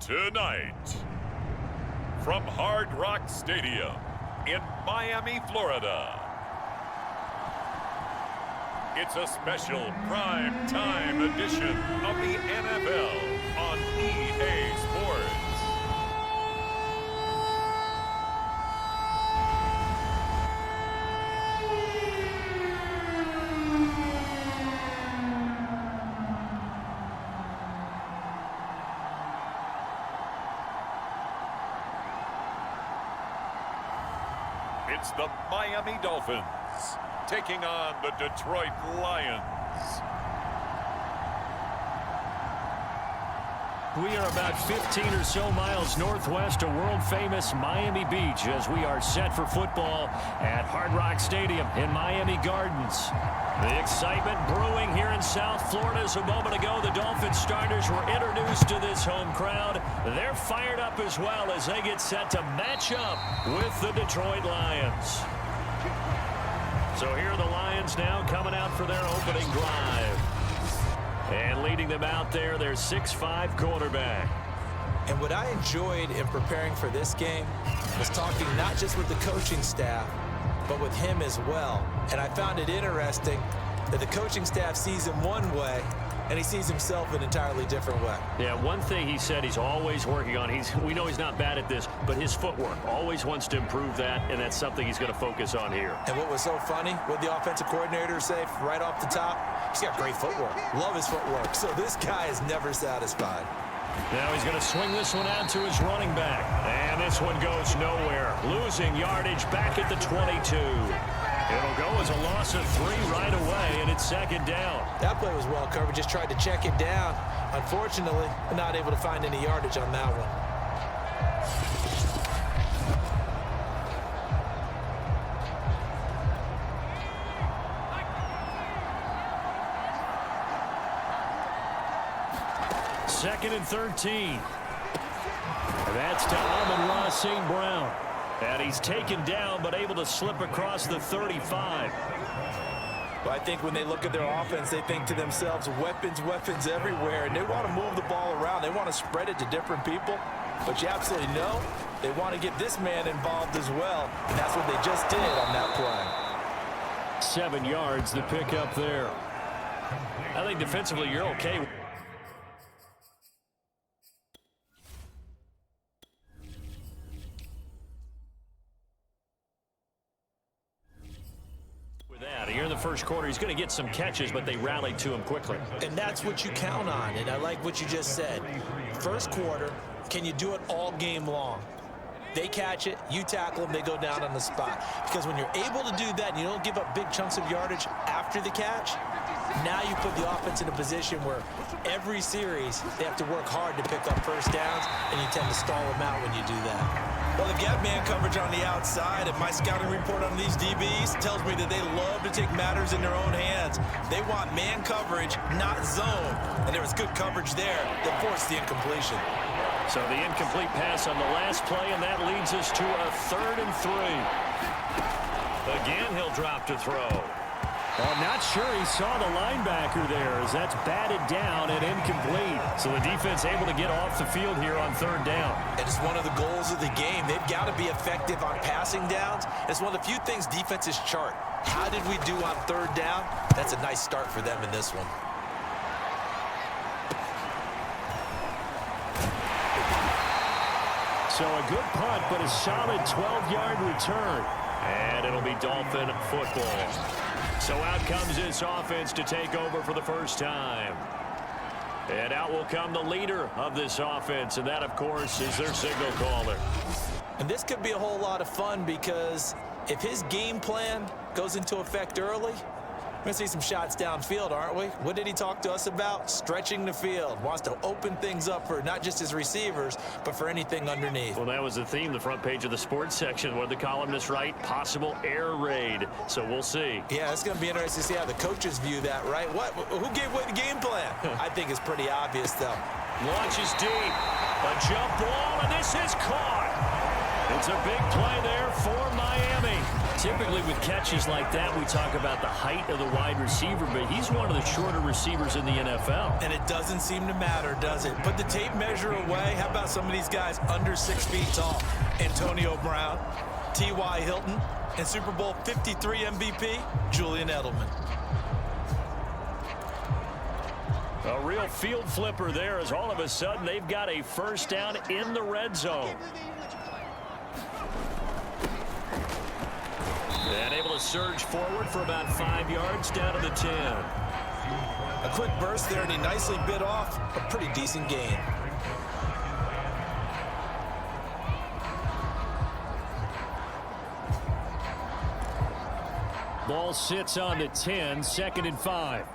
Tonight, from Hard Rock Stadium in Miami, Florida, it's a special prime time edition of the NFL on EA Sports. It's the Miami Dolphins taking on the Detroit Lions. We are about 15 or so miles northwest of world-famous Miami Beach as we are set for football at Hard Rock Stadium in Miami Gardens. The excitement brewing here in South Florida as a moment ago. The Dolphins starters were introduced to this home crowd. They're fired up as well as they get set to match up with the Detroit Lions. So here are the Lions now coming out for their opening drive. And leading them out there, their 6'5" quarterback. And what I enjoyed in preparing for this game was talking not just with the coaching staff, but with him as well. And I found it interesting that the coaching staff sees him one way, and he sees himself an entirely different way. Yeah, one thing he said he's always working on, we know he's not bad at this, but his footwork, always wants to improve that, and that's something he's going to focus on here. And what was so funny, what the offensive coordinator say right off the top, he's got great footwork. Love his footwork. So this guy is never satisfied. Now he's going to swing this one out to his running back. And this one goes nowhere. Losing yardage back at the 22. It'll go as a loss of 3 right away, and it's second down. That play was well covered. Just tried to check it down. Unfortunately, not able to find any yardage on that one. Second and 13. That's to Amon-Ra St. Brown. And he's taken down, but able to slip across the 35. Well, I think when they look at their offense, they think to themselves, weapons, weapons everywhere. And they want to move the ball around. They want to spread it to different people. But you absolutely know they want to get this man involved as well. And that's what they just did on that play. 7 yards, the pick up there. I think defensively you're okay here in the first quarter. He's going to get some catches, but they rallied to him quickly. And that's what you count on, and I like what you just said. First quarter, can you do it all game long? They catch it, you tackle them, they go down on the spot. Because when you're able to do that and you don't give up big chunks of yardage after the catch, now you put the offense in a position where every series they have to work hard to pick up first downs, and you tend to stall them out when you do that. Well, the gap man coverage on the outside, and my scouting report on these DBs tells me that they love to take matters in their own hands. They want man coverage, not zone. And there was good coverage there that forced the incompletion. So the incomplete pass on the last play, and that leads us to a 3rd and 3. Again, he'll drop to throw. I'm not sure he saw the linebacker there as that's batted down and incomplete. So the defense able to get off the field here on 3rd down. And it's one of the goals of the game. They've got to be effective on passing downs. It's one of the few things defenses chart. How did we do on 3rd down? That's a nice start for them in this one. So a good punt, but a solid 12-yard return. And it'll be Dolphin football. So out comes this offense to take over for the first time. And out will come the leader of this offense, and that, of course, is their signal caller. And this could be a whole lot of fun because if his game plan goes into effect early, we're going to see some shots downfield, aren't we? What did he talk to us about? Stretching the field. Wants to open things up for not just his receivers, but for anything underneath. Well, that was the theme, the front page of the sports section. What did the columnists write? Possible air raid. So we'll see. Yeah, it's going to be interesting to see how the coaches view that, right? Who gave away the game plan? I think it's pretty obvious, though. Launches deep. A jump ball, and this is caught. It's a big play there for Miami. typically with catches like that, we talk about the height of the wide receiver, but he's one of the shorter receivers in the NFL. And it doesn't seem to matter, does it? Put the tape measure away. How about some of these guys under 6 feet tall? Antonio Brown, T.Y. Hilton, and Super Bowl 53 MVP, Julian Edelman. A real field flipper there as all of a sudden they've got a first down in the red zone. And able to surge forward for about 5 yards down to the 10. A quick burst there, and he nicely bit off a pretty decent gain. Ball sits on the 10, 2nd and 5.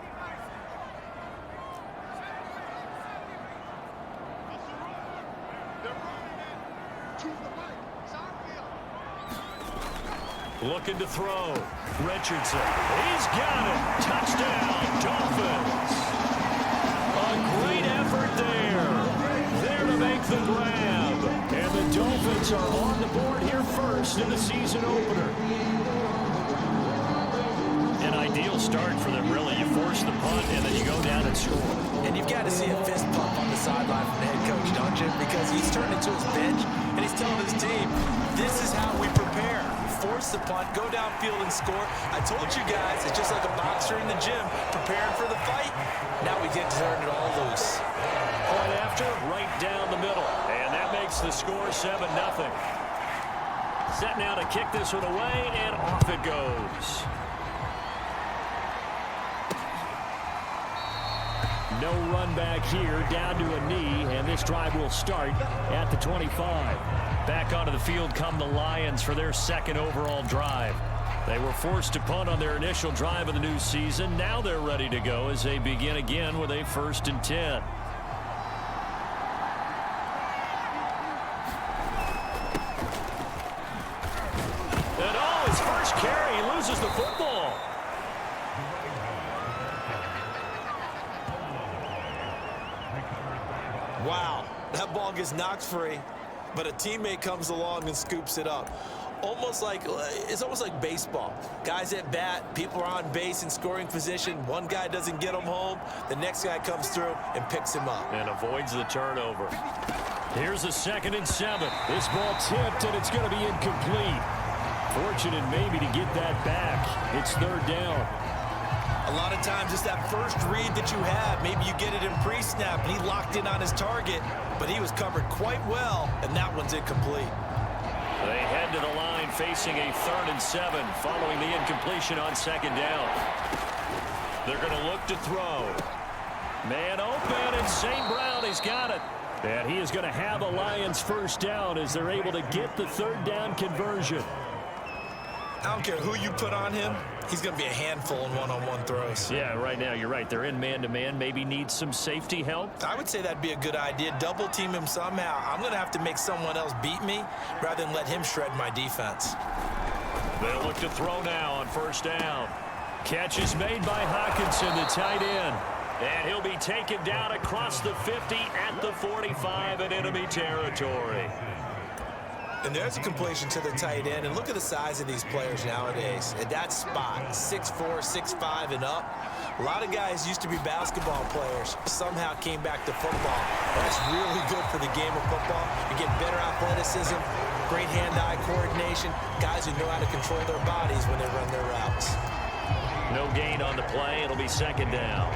Looking to throw. Richardson. He's got it. Touchdown, Dolphins. A great effort there. There to make the grab. And the Dolphins are on the board here first in the season opener. An ideal start for them, really. You force the punt, and then you go down and score. And you've got to see a fist pump on the sideline from the head coach, don't you? Because he's turned into his bench, and he's telling his team, this is how we prepare. Force the punt, go downfield and score. I told you guys, it's just like a boxer in the gym preparing for the fight. Now we get to turn it all loose. Point after, right down the middle. And that makes the score 7-0. Set now to kick this one away, and off it goes. No run back here, down to a knee, and this drive will start at the 25. Back onto the field come the Lions for their second overall drive. They were forced to punt on their initial drive of the new season. Now they're ready to go as they begin again with a 1st and 10. And oh, his first carry, he loses the football. Wow, that ball gets knocked free, but a teammate comes along and scoops it up. It's almost like baseball. Guys at bat, people are on base in scoring position. One guy doesn't get him home. The next guy comes through and picks him up. And avoids the turnover. Here's a 2nd and 7. This ball tipped, and it's going to be incomplete. Fortunate maybe to get that back. It's 3rd down. A lot of times it's that first read that you have. Maybe you get it in pre-snap, and he locked in on his target, but he was covered quite well, and that one's incomplete. They head to the line facing a 3rd and 7 following the incompletion on 2nd down. They're going to look to throw. Man open, and St. Brown, he's got it. And he is going to have a Lions first down as they're able to get the 3rd down conversion. I don't care who you put on him. He's going to be a handful in one-on-one throws. Yeah, right now you're right. They're in man-to-man. Maybe needs some safety help. I would say that'd be a good idea. Double team him somehow. I'm going to have to make someone else beat me rather than let him shred my defense. They'll look to throw now on 1st down. Catch is made by Hawkinson, the tight end. And he'll be taken down across the 50 at the 45 in enemy territory. And there's a completion to the tight end. And look at the size of these players nowadays. At that spot, 6'4", 6'5", and up. A lot of guys used to be basketball players. Somehow came back to football. That's really good for the game of football. You get better athleticism, great hand-eye coordination. Guys who know how to control their bodies when they run their routes. No gain on the play. It'll be 2nd down.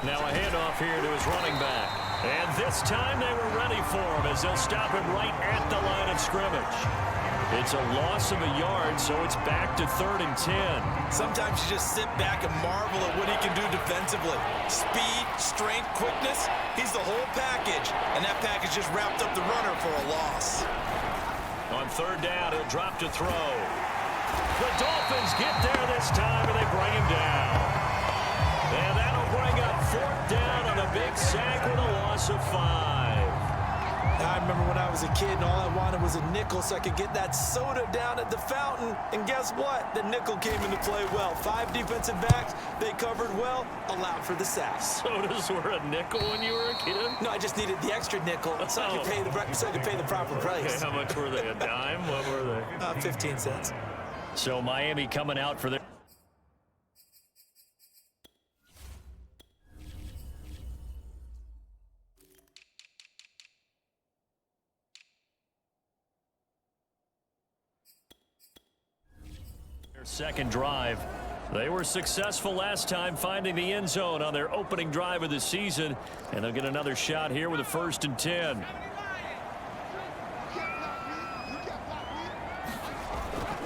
Now a handoff here to his running back. And this time they were ready for him as they'll stop him right at the line of scrimmage. It's a loss of a yard, so it's back to 3rd and 10. Sometimes you just sit back and marvel at what he can do defensively. Speed, strength, quickness, he's the whole package. And that package just wrapped up the runner for a loss. On 3rd down, he'll drop to throw. The Dolphins get there this time, and they bring him down. And that'll bring up 4th down on a big sack with a loss of 5. I remember when I was a kid and all I wanted was a nickel so I could get that soda down at the fountain. And guess what? The nickel came into play well. 5 defensive backs, they covered well, allowed for the sack. Sodas were a nickel when you were a kid? No, I just needed the extra nickel so I could pay the proper price. Okay, how much were they? A dime? What were they? 15 cents. So Miami coming out for their second drive. They were successful last time finding the end zone on their opening drive of the season, and they'll get another shot here with a 1st and 10.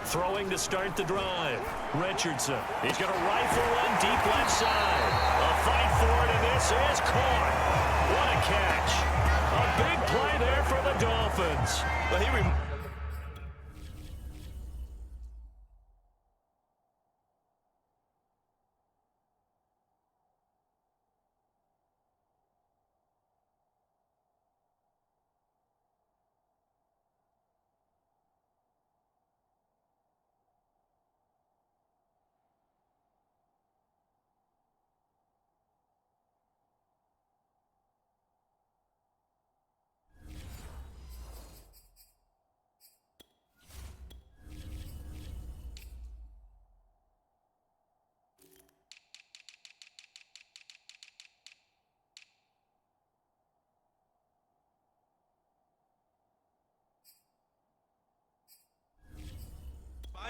Throwing to start the drive. Richardson. He's going to rifle one deep left side. A fight for it, and this is caught. What a catch. A big play there for the Dolphins. But he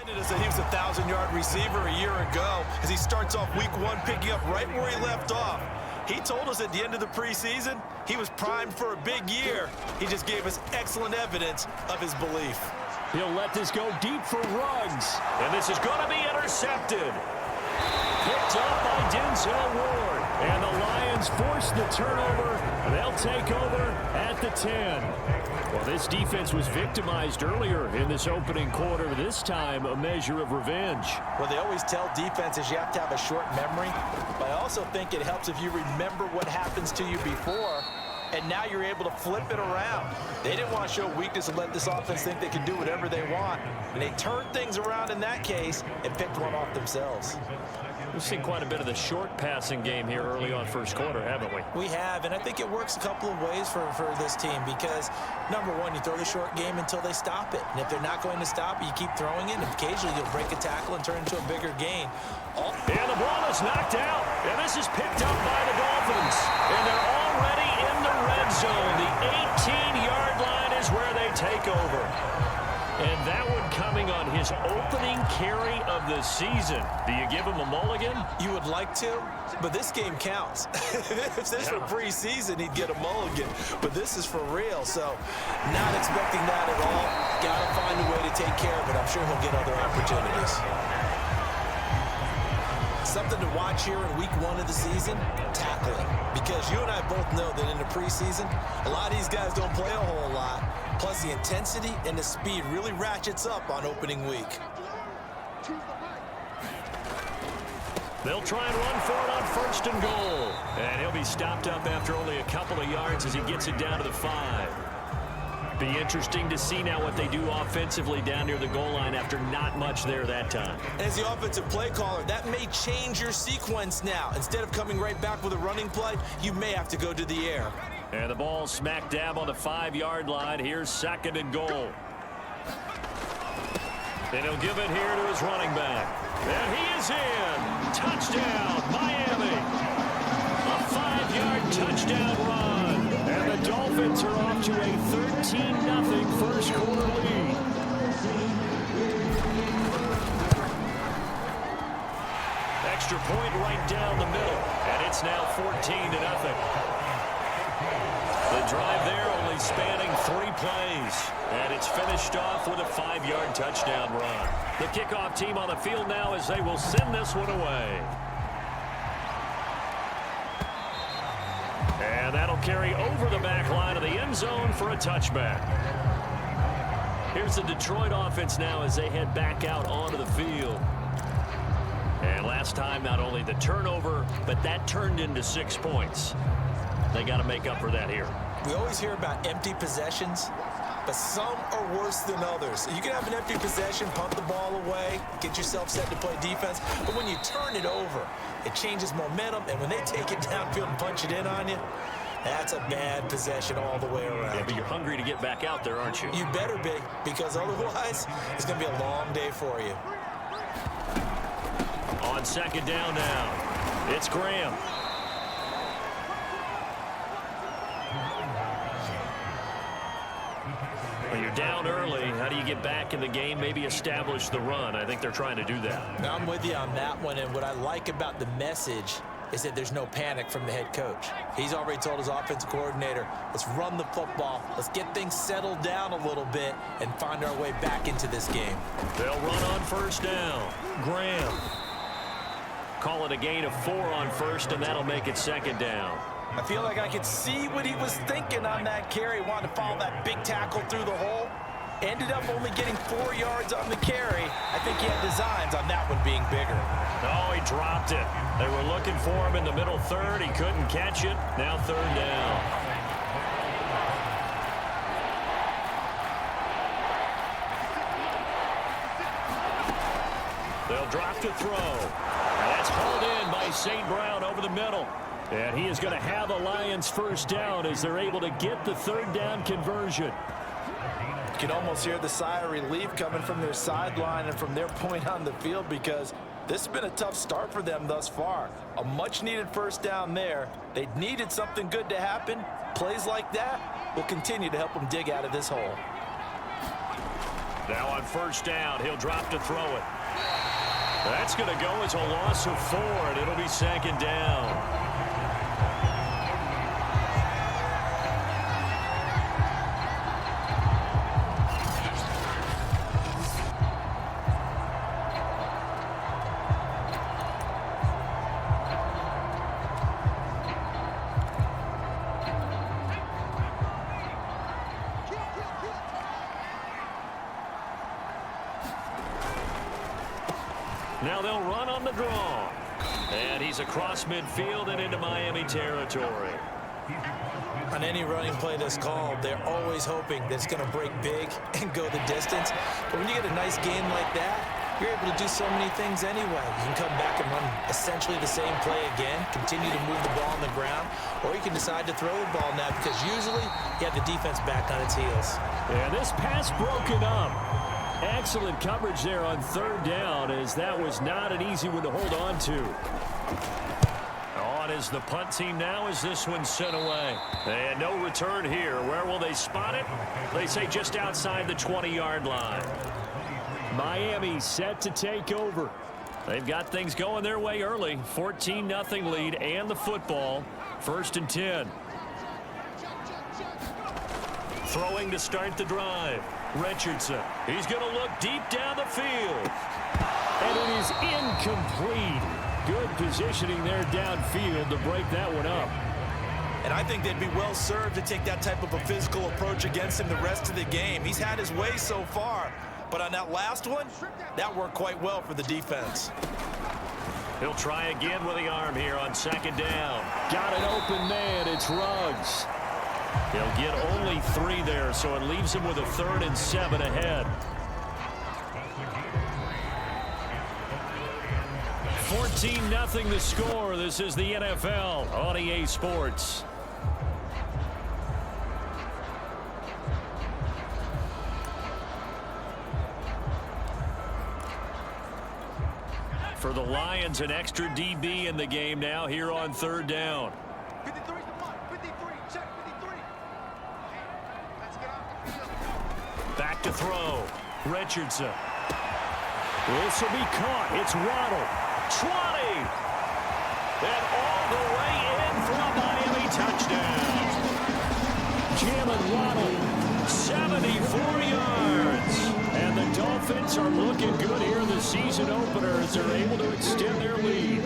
as he was a 1,000-yard receiver a year ago as he starts off week 1 picking up right where he left off. He told us at the end of the preseason he was primed for a big year. He just gave us excellent evidence of his belief. He'll let this go deep for Ruggs. And this is going to be intercepted. Picked up by Denzel Ward. And the Lions force the turnover. They'll take over at the 10. Well, this defense was victimized earlier in this opening quarter. This time, a measure of revenge. Well, they always tell defenses you have to have a short memory. But I also think it helps if you remember what happens to you before. And now you're able to flip it around. They didn't want to show weakness and let this offense think they can do whatever they want. And they turned things around in that case and picked one off themselves. We've seen quite a bit of the short passing game here early on first quarter, haven't we? We have, and I think it works a couple of ways for this team because, number one, you throw the short game until they stop it. And if they're not going to stop it, you keep throwing it, and occasionally you'll break a tackle and turn it into a bigger gain. And the ball is knocked out, and this is picked up by the Dolphins. And they're already in the red zone. The 18-yard line is where they take over. And that one coming on his opening carry of the season. Do you give him a mulligan? You would like to, but this game counts. If this were preseason, he'd get a mulligan. But this is for real, so not expecting that at all. Got to find a way to take care of it. I'm sure he'll get other opportunities. Something to watch here in week 1 of the season, tackling. Because you and I both know that in the preseason, a lot of these guys don't play a whole lot. Plus, the intensity and the speed really ratchets up on opening week. They'll try and run for it on 1st and goal. And he'll be stopped up after only a couple of yards as he gets it down to the 5. Be interesting to see now what they do offensively down near the goal line after not much there that time. As the offensive play caller, that may change your sequence now. Instead of coming right back with a running play, you may have to go to the air. And the ball smack dab on the 5-yard line. Here's 2nd and goal. And he'll give it here to his running back. And he is in. Touchdown, Miami. A 5-yard touchdown run. And the Dolphins are off to a 13-0 first quarter lead. Extra point right down the middle. And it's now 14-0. The drive there only spanning 3 plays. And it's finished off with a 5-yard touchdown run. The kickoff team on the field now as they will send this one away. And that'll carry over the back line of the end zone for a touchback. Here's the Detroit offense now as they head back out onto the field. And last time, not only the turnover, but that turned into 6 points. They got to make up for that here. We always hear about empty possessions, but some are worse than others. You can have an empty possession, punt the ball away, get yourself set to play defense, but when you turn it over, it changes momentum, and when they take it downfield and punch it in on you, that's a bad possession all the way around. Yeah, but you're hungry to get back out there, aren't you? You better be, because otherwise, it's going to be a long day for you. On second down now, it's Graham. When you're down early, how do you get back in the game, maybe establish the run? I think they're trying to do that. I'm with you on that one, and what I like about the message is that there's no panic from the head coach. He's already told his offensive coordinator, let's run the football, let's get things settled down a little bit and find our way back into this game. They'll run on first down. Graham. Call it a gain of 4 on first, and that'll make it second down. I feel like I could see what he was thinking on that carry. Wanted to follow that big tackle through the hole. Ended up only getting 4 yards on the carry. I think he had designs on that one being bigger. Oh, he dropped it. They were looking for him in the middle third. He couldn't catch it. Now third down. They'll drop to throw. That's hauled in by St. Brown over the middle. And he is going to have a Lions first down as they're able to get the third down conversion. You can almost hear the sigh of relief coming from their sideline and from their point on the field, because this has been a tough start for them thus far. A much-needed first down there. They needed something good to happen. Plays like that will continue to help them dig out of this hole. Now on first down, he'll drop to throw it. That's going to go as a loss of 4, and it'll be second down. Now they'll run on the draw. And he's across midfield and into Miami territory. On any running play that's called, they're always hoping that it's going to break big and go the distance. But when you get a nice gain like that, you're able to do so many things anyway. You can come back and run essentially the same play again, continue to move the ball on the ground, or you can decide to throw the ball now because usually you have the defense back on its heels. Yeah, this pass broken up. Excellent coverage there on third down, as that was not an easy one to hold on to. On is the punt team now as this one's sent away. And no return here. Where will they spot it? They say just outside the 20-yard line. Miami set to take over. They've got things going their way early. 14-0 lead and the football. First and 10. Throwing to start the drive. Richardson. He's going to look deep down the field. And it is incomplete. Good positioning there downfield to break that one up. And I think they'd be well served to take that type of a physical approach against him the rest of the game. He's had his way so far. But on that last one, that worked quite well for the defense. He'll try again with the arm here on second down. Got an open man. It's Ruggs. He'll get only 3 there, so it leaves him with a 3rd and 7 ahead. 14-0 the score. This is the NFL on EA Sports. For the Lions, an extra DB in the game now here on third down. Back to throw. Richardson. This will be caught. It's Waddle. Trotting. And all the way in for a Miami touchdown. Jalen Waddle, 74 yards. And the Dolphins are looking good here in the season opener as they're able to extend their lead.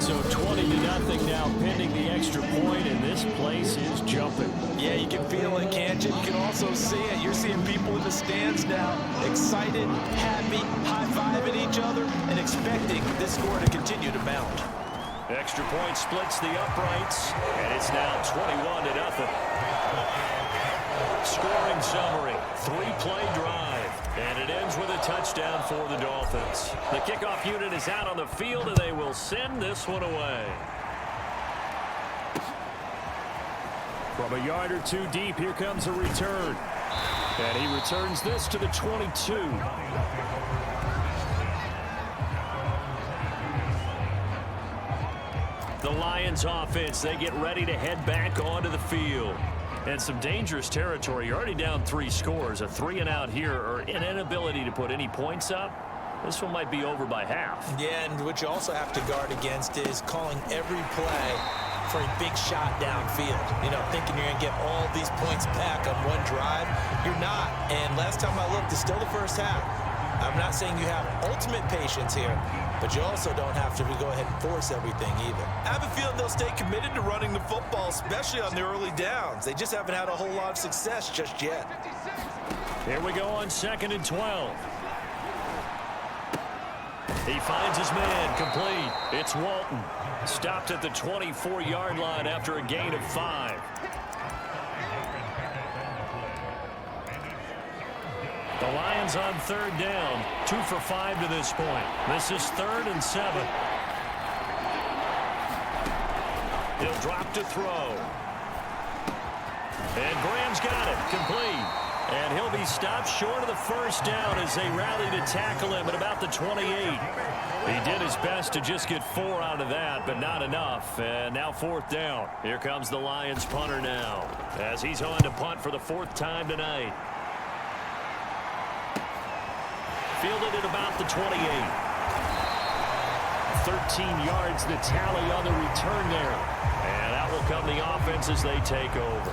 So 20-0 now pending the extra point, and this place is jumping. Yeah, you can feel it, can't you? You can also see it. You're seeing people in the stands now, excited, happy, high-fiving each other, and expecting this score to continue to mount. Extra point splits the uprights, and it's now 21-0. Scoring summary, 3-play drive, and it ends with a touchdown for the Dolphins. The kickoff unit is out on the field, and they will send this one away. From a yard or two deep, here comes a return. And he returns this to the 22. The Lions offense, they get ready to head back onto the field. And some dangerous territory. You're already down 3 scores. A 3-and-out here, or an inability to put any points up. This one might be over by half. Yeah, and what you also have to guard against is calling every play for a big shot downfield. You know, thinking you're going to get all these points back on one drive. You're not. And last time I looked, it's still the first half. I'm not saying you have ultimate patience here, but you also don't have to go ahead and force everything either. I have a feeling they'll stay committed to running the football, especially on the early downs. They just haven't had a whole lot of success just yet. Here we go on 2nd and 12. He finds his man, complete. It's Walton. Stopped at the 24-yard line after a gain of 5. The Lions on 3rd down, 2 for 5 to this point. This is 3rd and 7. He'll drop to throw. And Graham's got it, complete. And he'll be stopped short of the first down as they rally to tackle him at about the 28. He did his best to just get 4 out of that, but not enough. And now 4th down. Here comes the Lions punter now, as he's on to punt for the 4th time tonight. Fielded at about the 28. 13 yards the tally on the return there. And out will come the offense as they take over.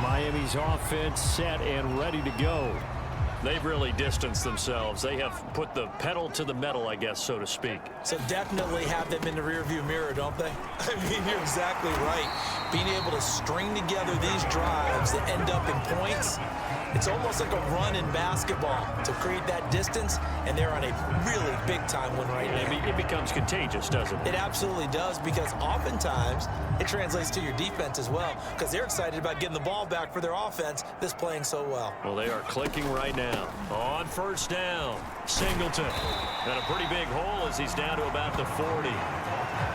Miami's offense set and ready to go. They've really distanced themselves. They have put the pedal to the metal, I guess, so to speak. So definitely have them in the rearview mirror, don't they? I mean, you're exactly right. Being able to string together these drives that end up in points, it's almost like a run in basketball to create that distance, and they're on a really big-time one right now. It becomes contagious, doesn't it? It absolutely does, because oftentimes it translates to your defense as well, because they're excited about getting the ball back for their offense that's playing so well. Well, they are clicking right now. On 1st down, Singleton. Got a pretty big hole as he's down to about the 40.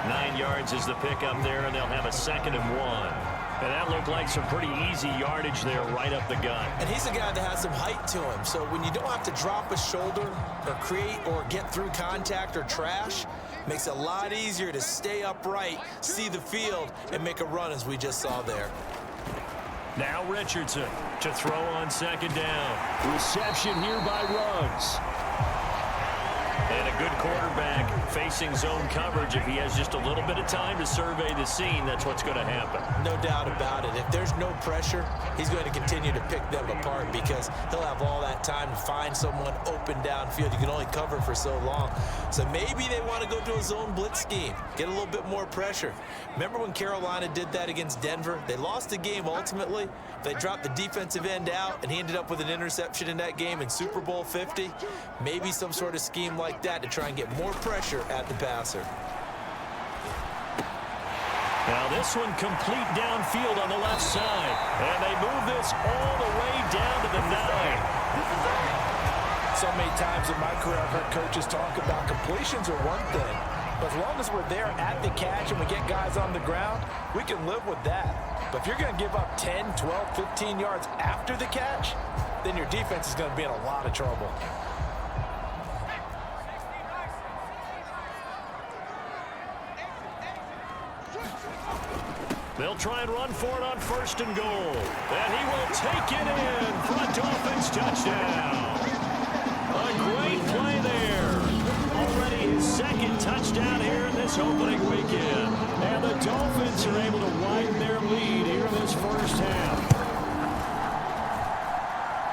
9 yards is the pickup there, and they'll have a 2nd and 1. And that looked like some pretty easy yardage there right up the gut. And he's a guy that has some height to him. So when you don't have to drop a shoulder or create or get through contact or trash, makes it a lot easier to stay upright, see the field, and make a run as we just saw there. Now Richardson to throw on 2nd down. Reception here by Ruggs. And a good quarterback facing zone coverage. If he has just a little bit of time to survey the scene, that's what's going to happen. No doubt about it. If there's no pressure, he's going to continue to pick them apart because he'll have all that time to find someone open downfield. You can only cover for so long. So maybe they want to go to a zone blitz scheme, get a little bit more pressure. Remember when Carolina did that against Denver? They lost the game ultimately. They dropped the defensive end out, and he ended up with an interception in that game in Super Bowl 50. Maybe some sort of scheme like that to try and get more pressure at the passer. Now this one complete downfield on the left side. And they move this all the way down to the 9. So many times in my career I've heard coaches talk about completions are one thing. But as long as we're there at the catch and we get guys on the ground, we can live with that. But if you're going to give up 10, 12, 15 yards after the catch, then your defense is going to be in a lot of trouble. They'll try and run for it on 1st and goal. And he will take it in for a Dolphins touchdown. A great play there. Already his 2nd touchdown here in this opening weekend. And the Dolphins are able to widen their lead here in this first half.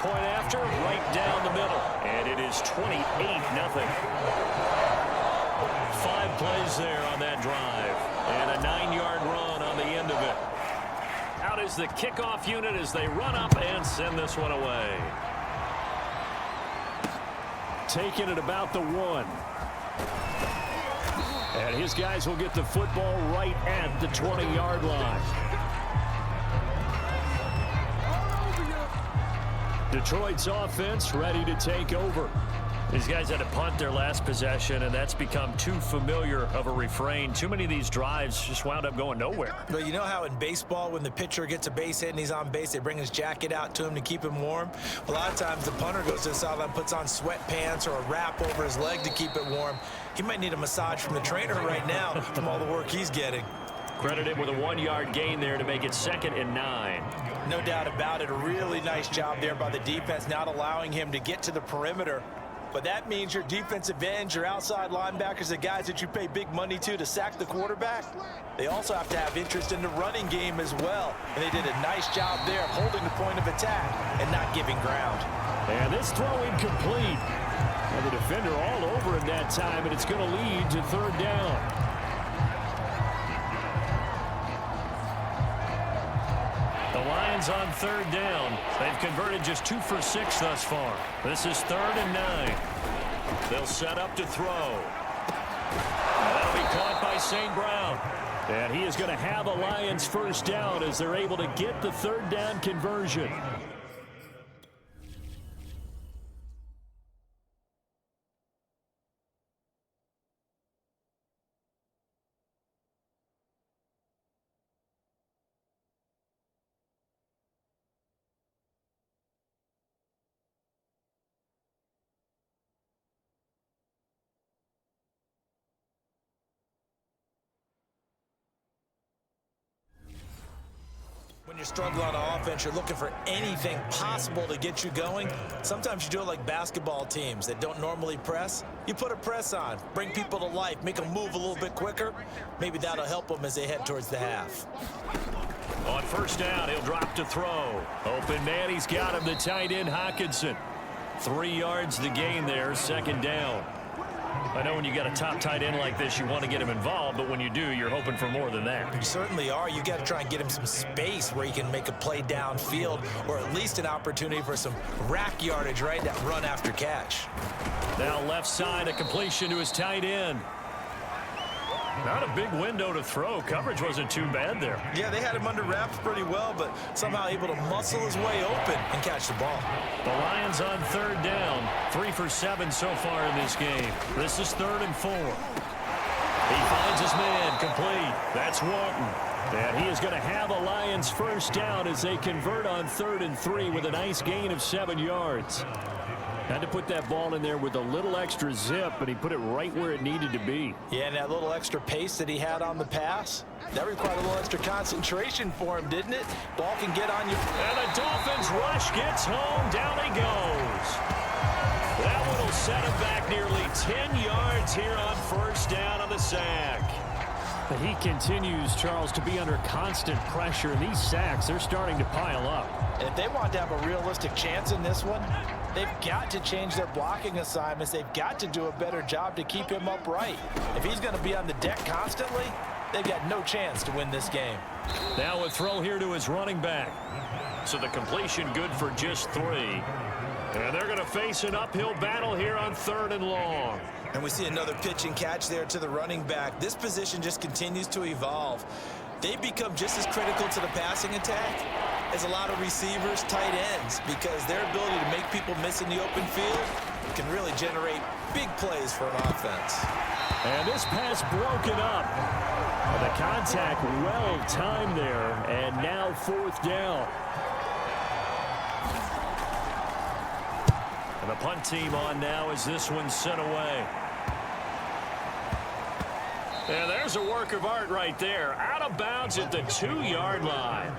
Point after, right down the middle. And it is 28-0. 5 plays there on that drive. And a 9-yard run on the end of it. Out is the kickoff unit as they run up and send this one away. Taking it about the 1. And his guys will get the football right at the 20-yard line. Detroit's offense ready to take over. These guys had to punt their last possession, and that's become too familiar of a refrain. Too many of these drives just wound up going nowhere. Well, you know how in baseball, when the pitcher gets a base hit and he's on base, they bring his jacket out to him to keep him warm? A lot of times the punter goes to the sideline, puts on sweatpants or a wrap over his leg to keep it warm. He might need a massage from the trainer right now from all the work he's getting. Credited with a 1-yard gain there to make it 2nd and 9. No doubt about it. A really nice job there by the defense, not allowing him to get to the perimeter. But that means your defensive ends, your outside linebackers, the guys that you pay big money to sack the quarterback, they also have to have interest in the running game as well. And they did a nice job there of holding the point of attack and not giving ground. And this throw incomplete. And the defender all over him that time, and it's going to lead to 3rd down. The Lions on 3rd down. They've converted just 2 for 6 thus far. This is 3rd and 9. They'll set up to throw. That'll be caught by St. Brown. And he is going to have a Lions 1st down as they're able to get the 3rd down conversion. When you're struggling on offense, you're looking for anything possible to get you going. Sometimes you do it like basketball teams that don't normally press. You put a press on, bring people to life, make them move a little bit quicker. Maybe that'll help them as they head towards the half. On 1st down, he'll drop to throw. Open man, he's got him, the tight end, Hockenson. 3 yards the gain there, 2nd down. I know when you got a top tight end like this, you want to get him involved, but when you do, you're hoping for more than that. You certainly are. You got to try and get him some space where he can make a play downfield, or at least an opportunity for some rack yardage, right? That run after catch. Now left side, a completion to his tight end. Not a big window to throw. Coverage wasn't too bad there. Yeah, they had him under wraps pretty well, but somehow able to muscle his way open and catch the ball. The Lions on 3rd down. 3 for 7 so far in this game. This is 3rd and 4. He finds his man, complete. That's Walton. And he is going to have a Lions 1st down as they convert on 3rd and 3 with a nice gain of 7 yards. Had to put that ball in there with a little extra zip, but he put it right where it needed to be. Yeah, and that little extra pace that he had on the pass, that required a little extra concentration for him, didn't it? Ball can get on you. And the Dolphins rush gets home. Down he goes. That one will set him back nearly 10 yards here on 1st down on the sack. But he continues, Charles, to be under constant pressure. These sacks, they're starting to pile up. And if they want to have a realistic chance in this one, they've got to change their blocking assignments. They've got to do a better job to keep him upright. If he's going to be on the deck constantly, they've got no chance to win this game. Now a throw here to his running back. So the completion good for just 3. And they're going to face an uphill battle here on 3rd and long. And we see another pitch and catch there to the running back. This position just continues to evolve. They've become just as critical to the passing attack as a lot of receivers, tight ends, because their ability to make people miss in the open field can really generate big plays for an offense. And this pass broken up. And the contact well timed there, and now 4th down. And the punt team on now as this one's sent away. And there's a work of art right there. Out of bounds at the 2-yard line.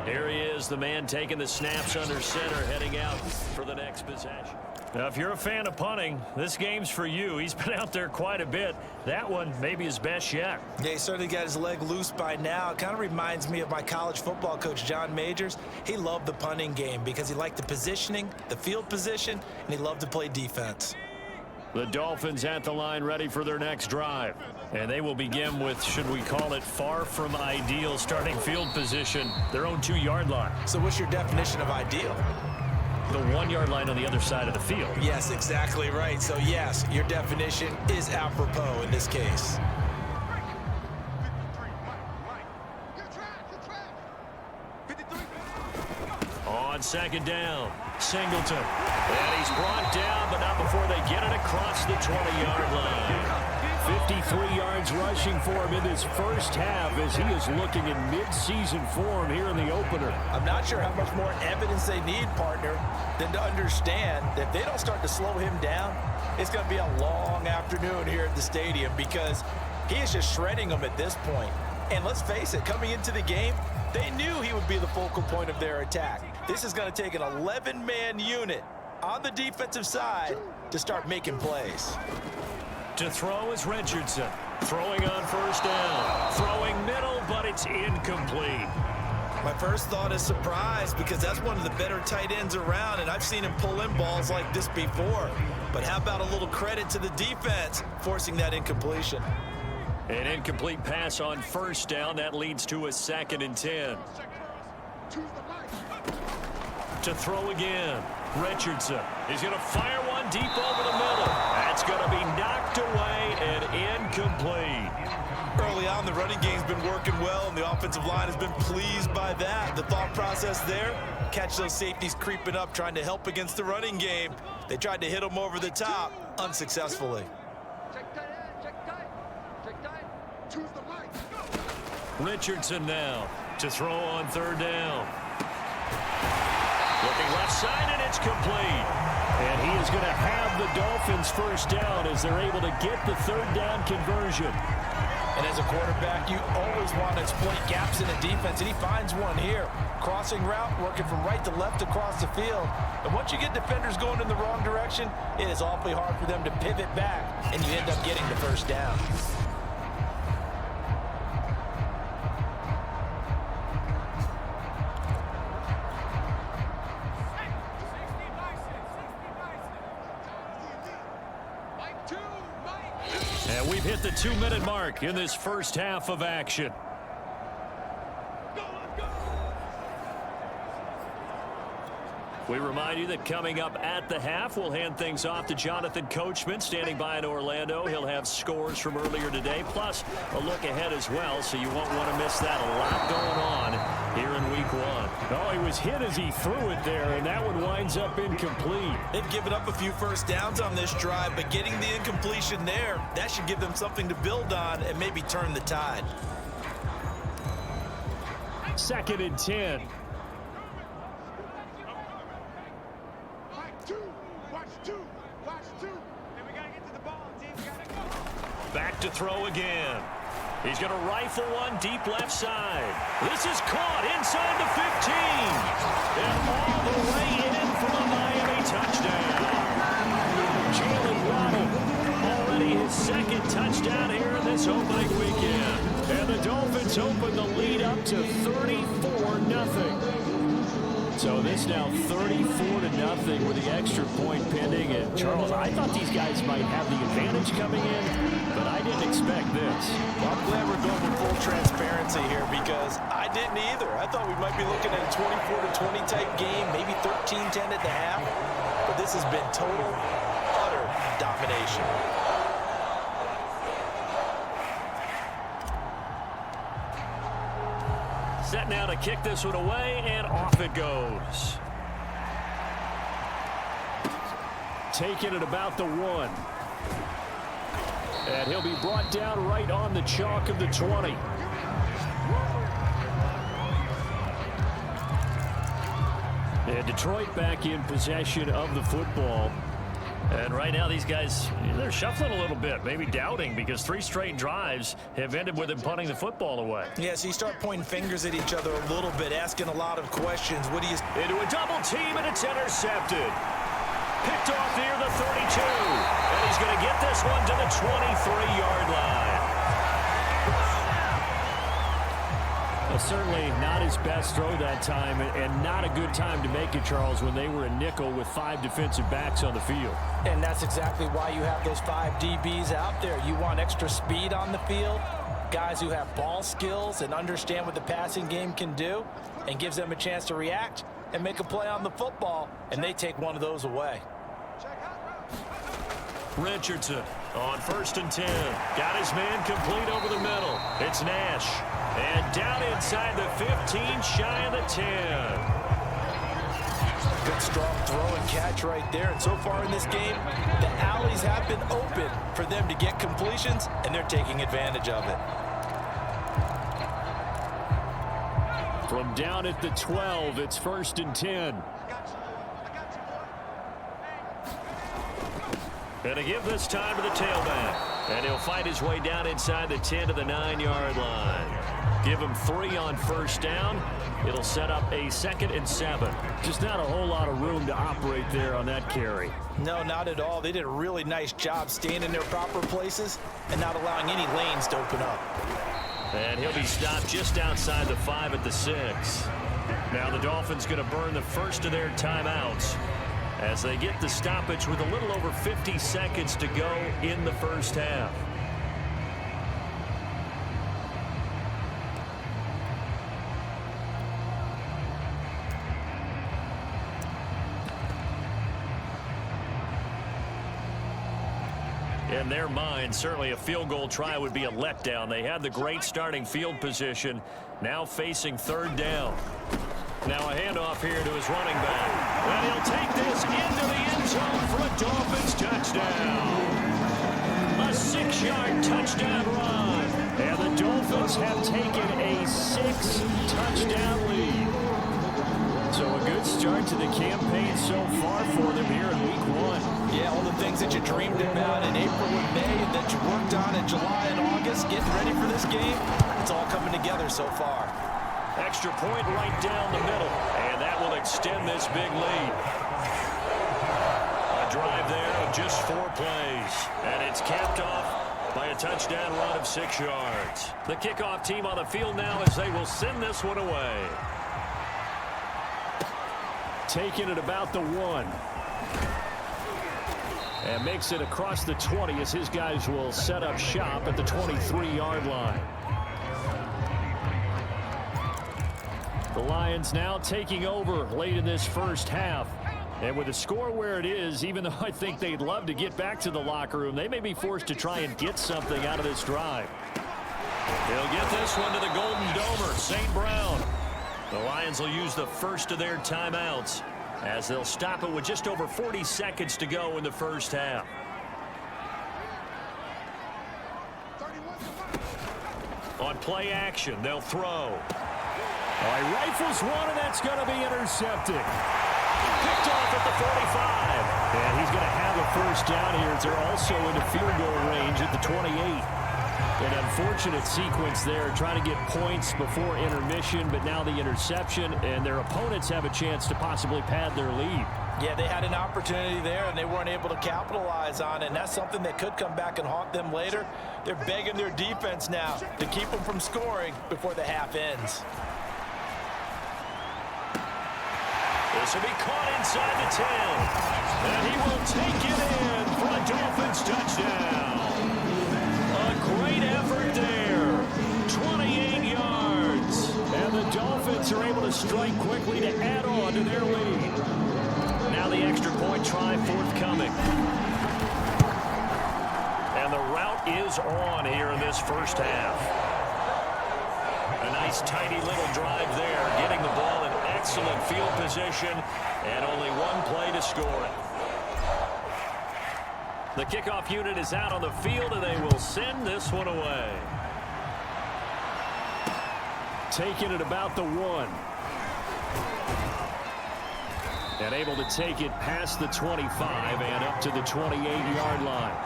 Here he is, the man taking the snaps under center, heading out for the next possession. Now, if you're a fan of punting, this game's for you. He's been out there quite a bit. That one maybe his best yet. Yeah, he certainly got his leg loose by now. It kind of reminds me of my college football coach, John Majors. He loved the punting game because he liked the positioning, the field position, and he loved to play defense. The Dolphins at the line ready for their next drive. And they will begin with, should we call it, far from ideal starting field position, their own 2-yard line. So what's your definition of ideal? The 1-yard line on the other side of the field. Yes, exactly right. So yes, your definition is apropos in this case. second down. Singleton. And he's brought down, but not before they get it across the 20-yard line. 53 yards rushing for him in this first half as he is looking in mid-season form here in the opener. I'm not sure how much more evidence they need, partner, than to understand that if they don't start to slow him down, it's going to be a long afternoon here at the stadium because he is just shredding them at this point. And let's face it, coming into the game, they knew he would be the focal point of their attack. This is going to take an 11-man unit on the defensive side to start making plays. To throw is Richardson. Throwing on first down. Throwing middle, but it's incomplete. My first thought is surprise because that's one of the better tight ends around, and I've seen him pull in balls like this before. But how about a little credit to the defense forcing that incompletion? An incomplete pass on first down. That leads to a 2nd and 10. To throw again. Richardson. He's going to fire one deep over the middle. That's going to be knocked away and incomplete. Early on, the running game's been working well, and the offensive line has been pleased by that. The thought process there, catch those safeties creeping up, trying to help against the running game. They tried to hit them over the top, unsuccessfully. Richardson now to throw on third down. Looking left side, and it's complete. And he is going to have the Dolphins first down as they're able to get the third down conversion. And as a quarterback, you always want to exploit gaps in the defense, and he finds one here. Crossing route, working from right to left across the field. And once you get defenders going in the wrong direction, it is awfully hard for them to pivot back, and you end up getting the first down. And we've hit the 2-minute mark in this first half of action. We remind you that coming up at the half, we'll hand things off to Jonathan Coachman, standing by in Orlando. He'll have scores from earlier today, plus a look ahead as well, so you won't want to miss that. A lot going on here in week 1. Oh, he was hit as he threw it there, and that one winds up incomplete. They've given up a few first downs on this drive, but getting the incompletion there, that should give them something to build on and maybe turn the tide. 2nd and 10. Back to throw again. He's going to rifle one deep left side. This is caught inside the 15. And all the way in for a Miami touchdown. Jalen Waddle already his 2nd touchdown here in this home bye weekend. And the Dolphins open the lead up to 34-0. So this now 34-0 with the extra point pending. And Charles, I thought these guys might have the advantage coming in, but I didn't expect this. Well, I'm glad we're going with full transparency here because I didn't either. I thought we might be looking at a 24-20 type game, maybe 13-10 at the half. But this has been total, utter domination. Set now to kick this one away, and off it goes. Taking it about the 1. And he'll be brought down right on the chalk of the 20. And Detroit back in possession of the football. And right now these guys, they're shuffling a little bit, maybe doubting, because 3 straight drives have ended with them punting the football away. Yeah, so you start pointing fingers at each other a little bit, asking a lot of questions. What do you... Into a double team, and it's intercepted. Picked off near the 32. And he's going to get this one to the 23-yard line. Well, certainly not his best throw that time, and not a good time to make it, Charles, when they were a nickel with 5 defensive backs on the field. And that's exactly why you have those 5 DBs out there. You want extra speed on the field, guys who have ball skills and understand what the passing game can do, and gives them a chance to react and make a play on the football, and they take one of those away. Richardson on 1st and 10. Got his man complete over the middle. It's Nash. And down inside the 15, shy of the 10. Good strong throw and catch right there. And so far in this game, the alleys have been open for them to get completions, and they're taking advantage of it. From down at the 12, it's 1st and 10. And a give this time to the tailback. And he'll fight his way down inside the 10 to the 9-yard line. Give him 3 on 1st down. It'll set up a 2nd and 7. Just not a whole lot of room to operate there on that carry. No, not at all. They did a really nice job staying in their proper places and not allowing any lanes to open up. And he'll be stopped just outside the 5 at the 6. Now the Dolphins going to burn the first of their timeouts as they get the stoppage with a little over 50 seconds to go in the first half. In their mind, certainly a field goal try would be a letdown. They had the great starting field position, now facing 3rd down. Now a handoff here to his running back. And he'll take this into the end zone for a Dolphins touchdown. A 6-yard touchdown run. And the Dolphins have taken a 6-touchdown lead. So a good start to the campaign so far for them here in week 1. Yeah, all the things that you dreamed about in April and May and that you worked on in July and August, getting ready for this game, it's all coming together so far. Extra point right down the middle, and that will extend this big lead. A drive there of just 4 plays, and it's capped off by a touchdown run of 6 yards. The kickoff team on the field now as they will send this one away. Taking it about the 1. And makes it across the 20 as his guys will set up shop at the 23-yard line. The Lions now taking over late in this first half. And with the score where it is, even though I think they'd love to get back to the locker room, they may be forced to try and get something out of this drive. They'll get this one to the Golden Domer, St. Brown. The Lions will use the first of their timeouts as they'll stop it with just over 40 seconds to go in the first half. On play action, they'll throw. He rifles one, and that's going to be intercepted. Picked off at the 45. And he's going to have a first down here as they're also into field goal range at the 28. An unfortunate sequence there, trying to get points before intermission, but now the interception, and their opponents have a chance to possibly pad their lead. Yeah, they had an opportunity there, and they weren't able to capitalize on it, and that's something that could come back and haunt them later. They're begging their defense now to keep them from scoring before the half ends. This will be caught inside the 10. And he will take it in for a Dolphins touchdown. A great effort there. 28 yards. And the Dolphins are able to strike quickly to add on to their lead. Now the extra point try forthcoming. And the route is on here in this first half. A nice tidy little drive there, getting the ball in excellent field position, and only one play to score it. The kickoff unit is out on the field, and they will send this one away. Taking it about the 1. And able to take it past the 25 and up to the 28-yard line.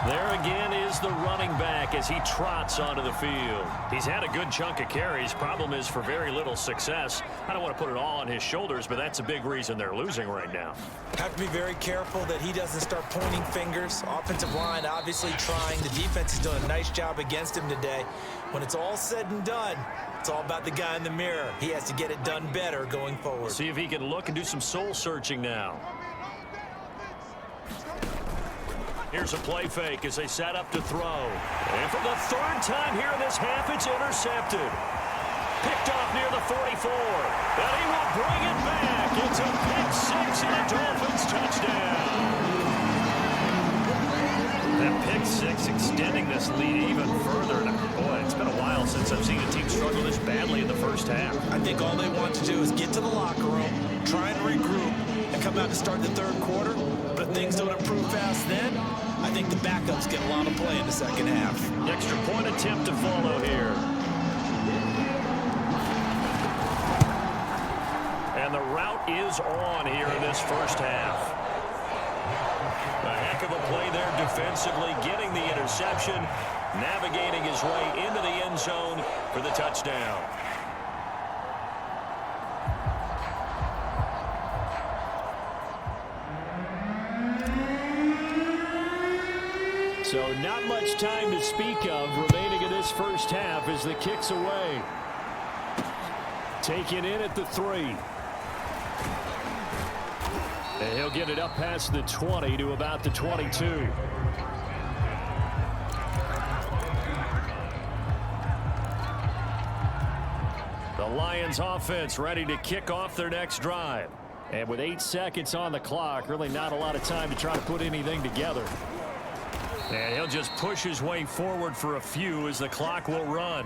There again is the running back as he trots onto the field. He's had a good chunk of carries. Problem is for very little success. I don't want to put it all on his shoulders, but that's a big reason they're losing right now. Have to be very careful that he doesn't start pointing fingers. Offensive line obviously trying. The defense has done a nice job against him today. When it's all said and done, it's all about the guy in the mirror. He has to get it done better going forward. See if he can look and do some soul searching now. Here's a play fake as they set up to throw. And for the 3rd time here in this half, it's intercepted. Picked off near the 44. And he will bring it back. It's a pick 6 and a Dolphins touchdown. That pick six extending this lead even further. And boy, it's been a while since I've seen a team struggle this badly in the first half. I think all they want to do is get to the locker room, try and regroup, and come out to start the third quarter. But if things don't improve fast then, I think the backups get a lot of play in the second half. Extra point attempt to follow here. And the route is on here in this first half. A heck of a play there defensively, getting the interception, navigating his way into the end zone for the touchdown. So not much time to speak of remaining in this first half as the kick's away. Taken in at the 3. And he'll get it up past the 20 to about the 22. The Lions offense ready to kick off their next drive. And with 8 seconds on the clock, really not a lot of time to try to put anything together. And he'll just push his way forward for a few as the clock will run.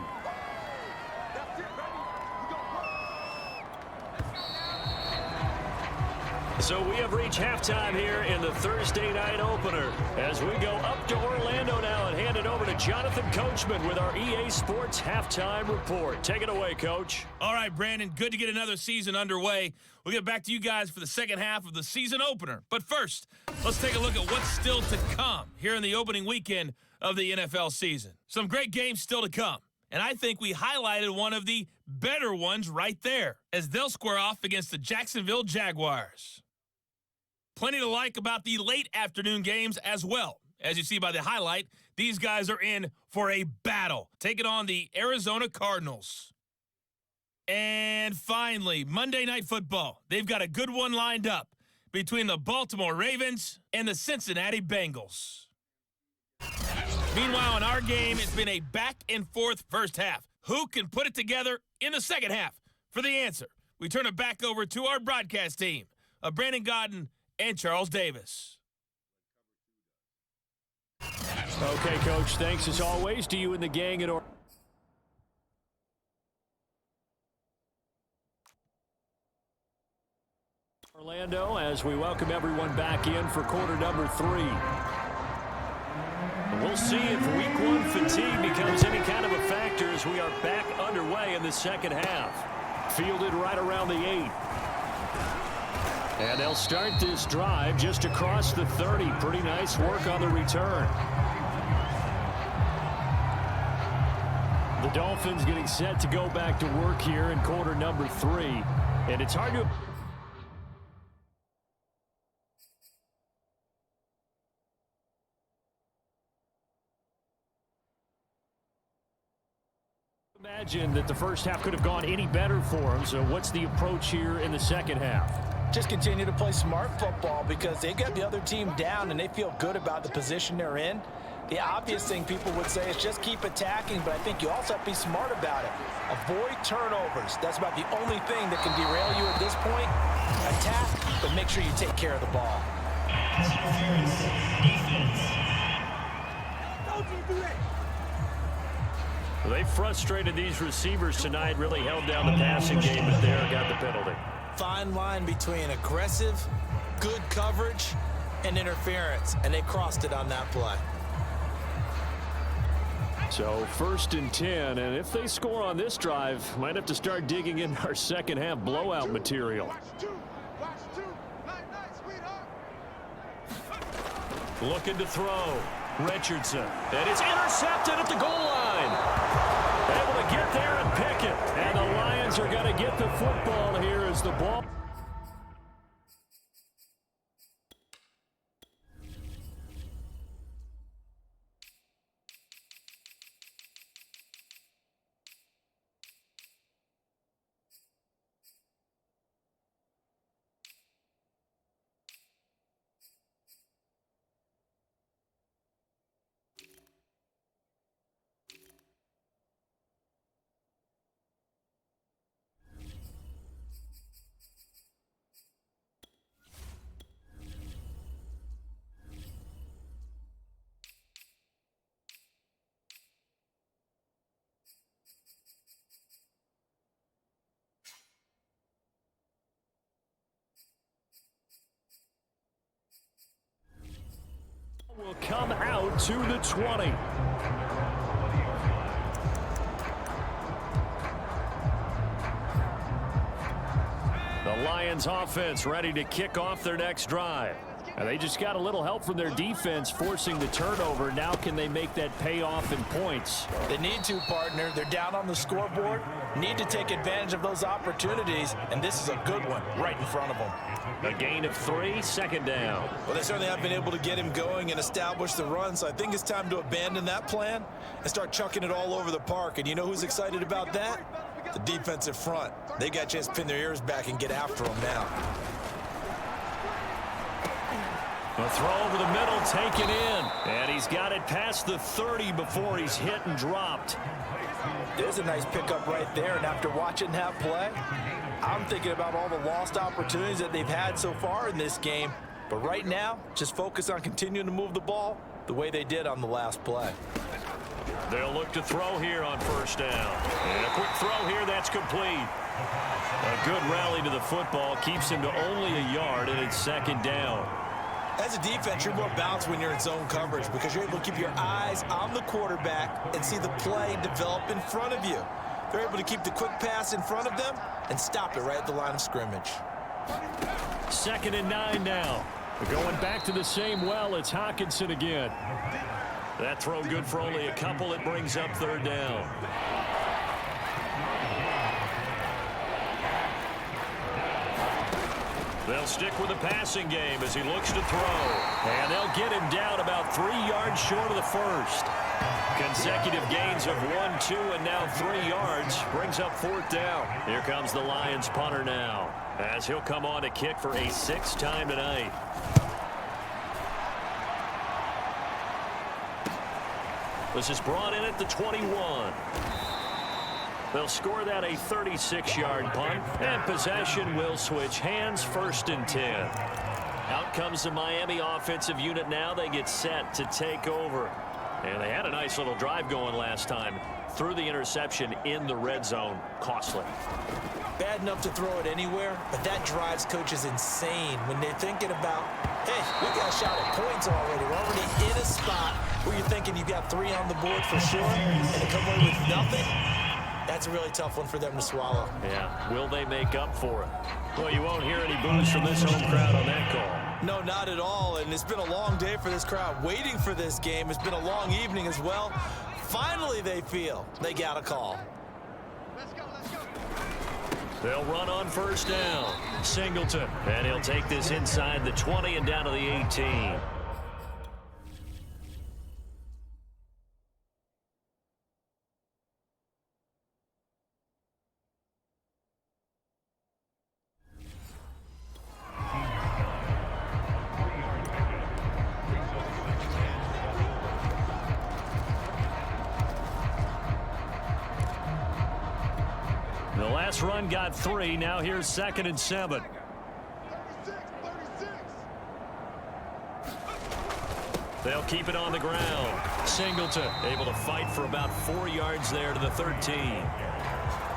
So we have reached halftime here in the Thursday night opener as we go up to Orlando now and hand it over to Jonathan Coachman with our EA Sports Halftime Report. Take it away, Coach. All right, Brandon, good to get another season underway. We'll get back to you guys for the second half of the season opener. But first, let's take a look at what's still to come here in the opening weekend of the NFL season. Some great games still to come. And I think we highlighted one of the better ones right there as they'll square off against the Jacksonville Jaguars. Plenty to like about the late afternoon games as well. As you see by the highlight, these guys are in for a battle, taking on the Arizona Cardinals. And finally, Monday Night Football. They've got a good one lined up between the Baltimore Ravens and the Cincinnati Bengals. Meanwhile, in our game, it's been a back-and-forth first half. Who can put it together in the second half? For the answer, we turn it back over to our broadcast team of Brandon Godden and Charles Davis. Okay, Coach, thanks as always to you and the gang at Orlando as we welcome everyone back in for quarter number 3. We'll see if week 1 fatigue becomes any kind of a factor as we are back underway in the second half. Fielded right around the 8. And they'll start this drive just across the 30. Pretty nice work on the return. The Dolphins getting set to go back to work here in quarter number 3. And it's hard to imagine that the first half could have gone any better for them. So what's the approach here in the second half? Just continue to play smart football because they got the other team down and they feel good about the position they're in. The obvious thing people would say is just keep attacking, but I think you also have to be smart about it. Avoid turnovers. That's about the only thing that can derail you at this point. Attack, but make sure you take care of the ball. They frustrated these receivers tonight, really held down the passing game, but there got the penalty. Fine line between aggressive, good coverage, and interference, and they crossed it on that play. So 1st and 10, and if they score on this drive, might have to start digging in our second half blowout material. Looking to throw. Richardson. And it's intercepted at the goal line. Able to get there and pick it. And the Lions are going to get the football here as the ball. out to the 20. The Lions offense ready to kick off their next drive. And they just got a little help from their defense forcing the turnover. Now can they make that pay off in points? They need to, partner. They're down on the scoreboard. Need to take advantage of those opportunities, and this is a good one right in front of them. A gain of 3, second down. Well, they certainly have been able to get him going and establish the run, so I think it's time to abandon that plan and start chucking it all over the park. And you know who's excited about that? The defensive front. They got a chance to pin their ears back and get after him now. A throw over the middle, taken in. And he's got it past the 30 before he's hit and dropped. There's a nice pickup right there, and after watching that play, I'm thinking about all the lost opportunities that they've had so far in this game. But right now, just focus on continuing to move the ball the way they did on the last play. They'll look to throw here on first down. And a quick throw here, that's complete. A good rally to the football keeps him to only a yard, and it's second down. As a defense, you're more balanced when you're in zone coverage because you're able to keep your eyes on the quarterback and see the play develop in front of you. They're able to keep the quick pass in front of them and stop it right at the line of scrimmage. 2nd and 9 now. Going back to the same well, it's Hockenson again. That throw good for only a couple. It brings up third down. They'll stick with the passing game as he looks to throw. And they'll get him down about 3 yards short of the first. Consecutive gains of 1, 2, and now 3 yards. Brings up fourth down. Here comes the Lions punter now, as he'll come on to kick for a 6th time tonight. This is brought in at the 21. They'll score that a 36-yard punt, and possession will switch hands, 1st and 10. Out comes the Miami offensive unit now. They get set to take over. And they had a nice little drive going last time. Threw the interception in the red zone. Costly. Bad enough to throw it anywhere, but that drives coaches insane when they're thinking about, hey, we got a shot at points already. We're already in a spot where you're thinking you got 3 on the board for sure, and to come away with nothing. That's a really tough one for them to swallow. Yeah, will they make up for it? Well, you won't hear any boos from this home crowd on that call. No, not at all, and it's been a long day for this crowd waiting for this game. It's been a long evening as well. Finally, they feel they got a call. They'll run on first down. Singleton, and he'll take this inside the 20 and down to the 18. The last run got 3. Now here's 2nd and 7. They'll keep it on the ground. Singleton able to fight for about 4 yards there to the 13.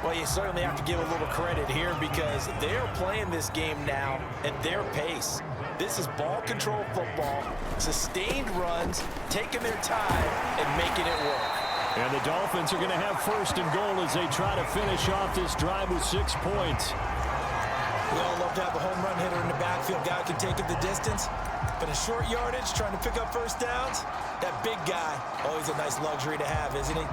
Well, you certainly have to give a little credit here because they're playing this game now at their pace. This is ball control football, sustained runs, taking their time and making it work. And the Dolphins are going to have 1st and goal as they try to finish off this drive with 6 points. We all love to have a home run hitter in the backfield. Guy can take it the distance. But in short yardage, trying to pick up first downs, that big guy, always a nice luxury to have, isn't he?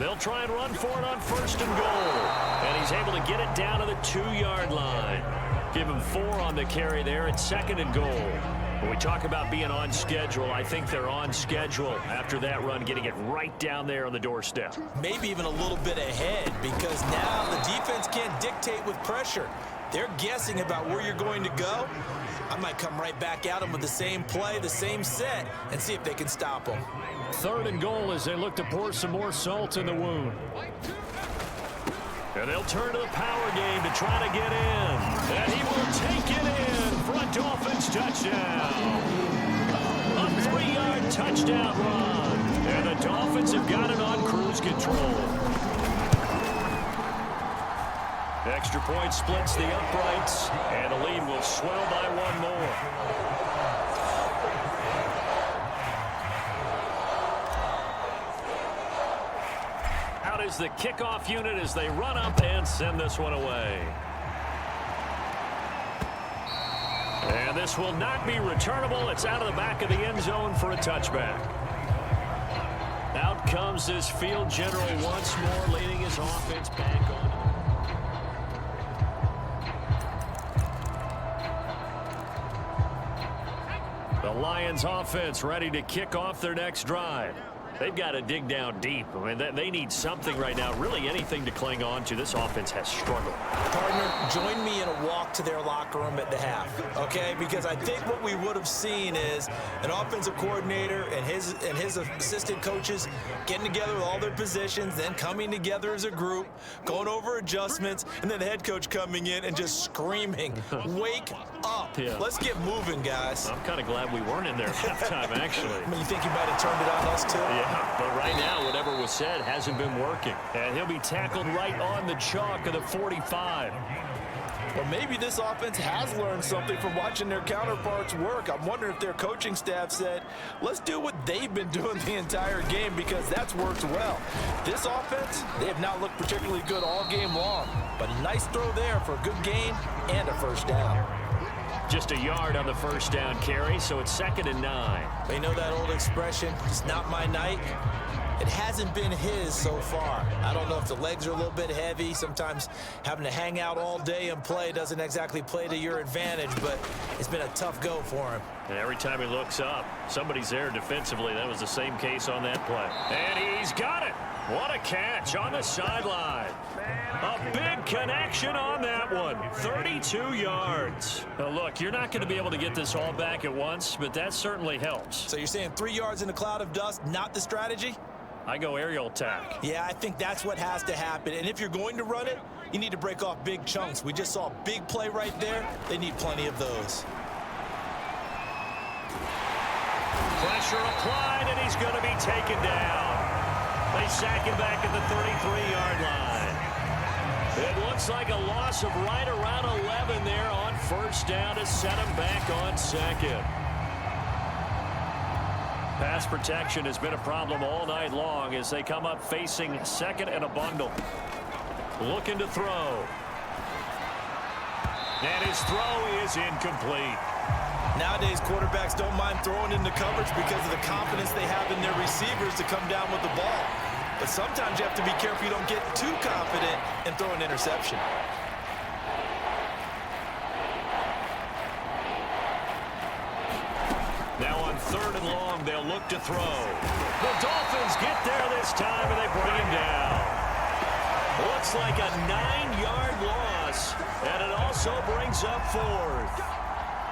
They'll try and run for it on 1st and goal. And he's able to get it down to the 2-yard line. Give him 4 on the carry there at 2nd and goal. When we talk about being on schedule, I think they're on schedule after that run, getting it right down there on the doorstep. Maybe even a little bit ahead because now the defense can't dictate with pressure. They're guessing about where you're going to go. I might come right back at them with the same play, the same set, and see if they can stop them. 3rd and goal as they look to pour some more salt in the wound. And they'll turn to the power game to try to get in. And he will take it in for a Dolphins touchdown. A 3-yard touchdown run. And the Dolphins have got it on cruise control. Extra point splits the uprights, and the lead will swell by one more. Out is the kickoff unit as they run up and send this one away. And this will not be returnable. It's out of the back of the end zone for a touchback. Out comes this field general once more, leading his offense back on. The Lions offense ready to kick off their next drive. They've got to dig down deep. I mean, they need something right now, really anything to cling on to. This offense has struggled. Partner, join me in a walk to their locker room at the half, okay? Because I think what we would have seen is an offensive coordinator and his assistant coaches getting together with all their positions, then coming together as a group, going over adjustments, and then the head coach coming in and just screaming, "Wake up. Yeah. Let's get moving, guys." I'm kind of glad we weren't in there at halftime, actually. I mean, you think you might have turned it on us, too? Yeah, but right now, whatever was said hasn't been working. And he'll be tackled right on the chalk of the 45. Well, maybe this offense has learned something from watching their counterparts work. I'm wondering if their coaching staff said, let's do what they've been doing the entire game, because that's worked well. This offense, they have not looked particularly good all game long, but a nice throw there for a good gain and a first down. Just a yard on the first down carry, so it's 2nd and 9. They know that old expression, it's not my night. It hasn't been his so far. I don't know if the legs are a little bit heavy. Sometimes having to hang out all day and play doesn't exactly play to your advantage, but it's been a tough go for him. And every time he looks up, somebody's there defensively. That was the same case on that play. And he's got it. What a catch on the sideline. A big connection on that one. 32 yards. Now, look, you're not going to be able to get this all back at once, but that certainly helps. So you're saying 3 yards in a cloud of dust, not the strategy? I go aerial attack. Yeah, I think that's what has to happen. And if you're going to run it, you need to break off big chunks. We just saw a big play right there. They need plenty of those. Pressure applied, and he's going to be taken down. They sack him back at the 33-yard line. It looks like a loss of right around 11 there on first down to set him back on 2nd. Pass protection has been a problem all night long as they come up facing 2nd and a bundle. Looking to throw. And his throw is incomplete. Nowadays, quarterbacks don't mind throwing into coverage because of the confidence they have in their receivers to come down with the ball. But sometimes you have to be careful you don't get too confident and throw an interception. Now on 3rd and long, they'll look to throw. The Dolphins get there this time, and they bring him down. Looks like a 9-yard loss, and it also brings up 4th.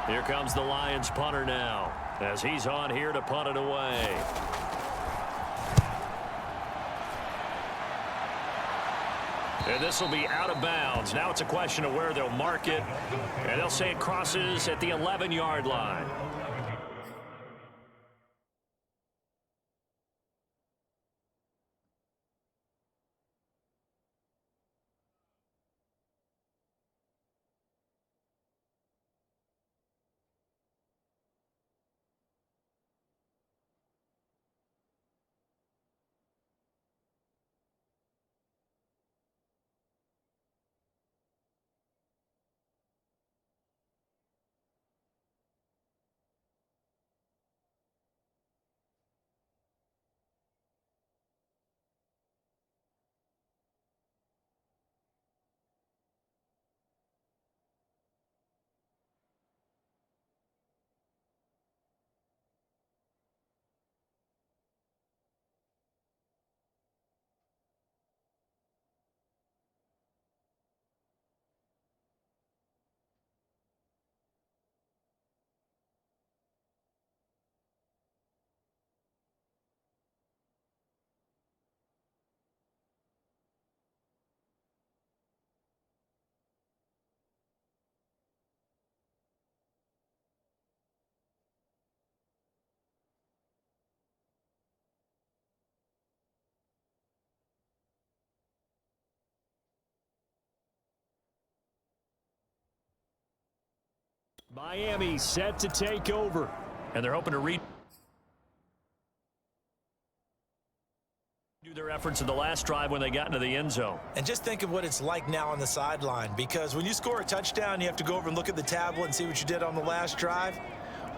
Here comes the Lions punter now, as he's on here to punt it away. And this will be out of bounds. Now it's a question of where they'll mark it, and they'll say it crosses at the 11-yard line. Miami set to take over. And they're hoping to redo their efforts in the last drive when they got into the end zone. And just think of what it's like now on the sideline, because when you score a touchdown, you have to go over and look at the tablet and see what you did on the last drive.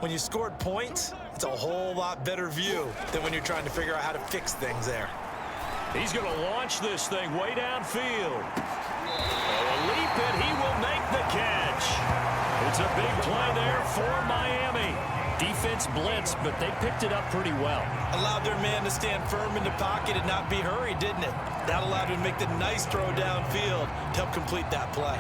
When you scored points, it's a whole lot better view than when you're trying to figure out how to fix things there. He's going to launch this thing way downfield. A leap, and he will make the catch. It's a big play there for Miami. Defense blitzed, but they picked it up pretty well. Allowed their man to stand firm in the pocket and not be hurried, didn't it? That allowed him to make the nice throw downfield to help complete that play.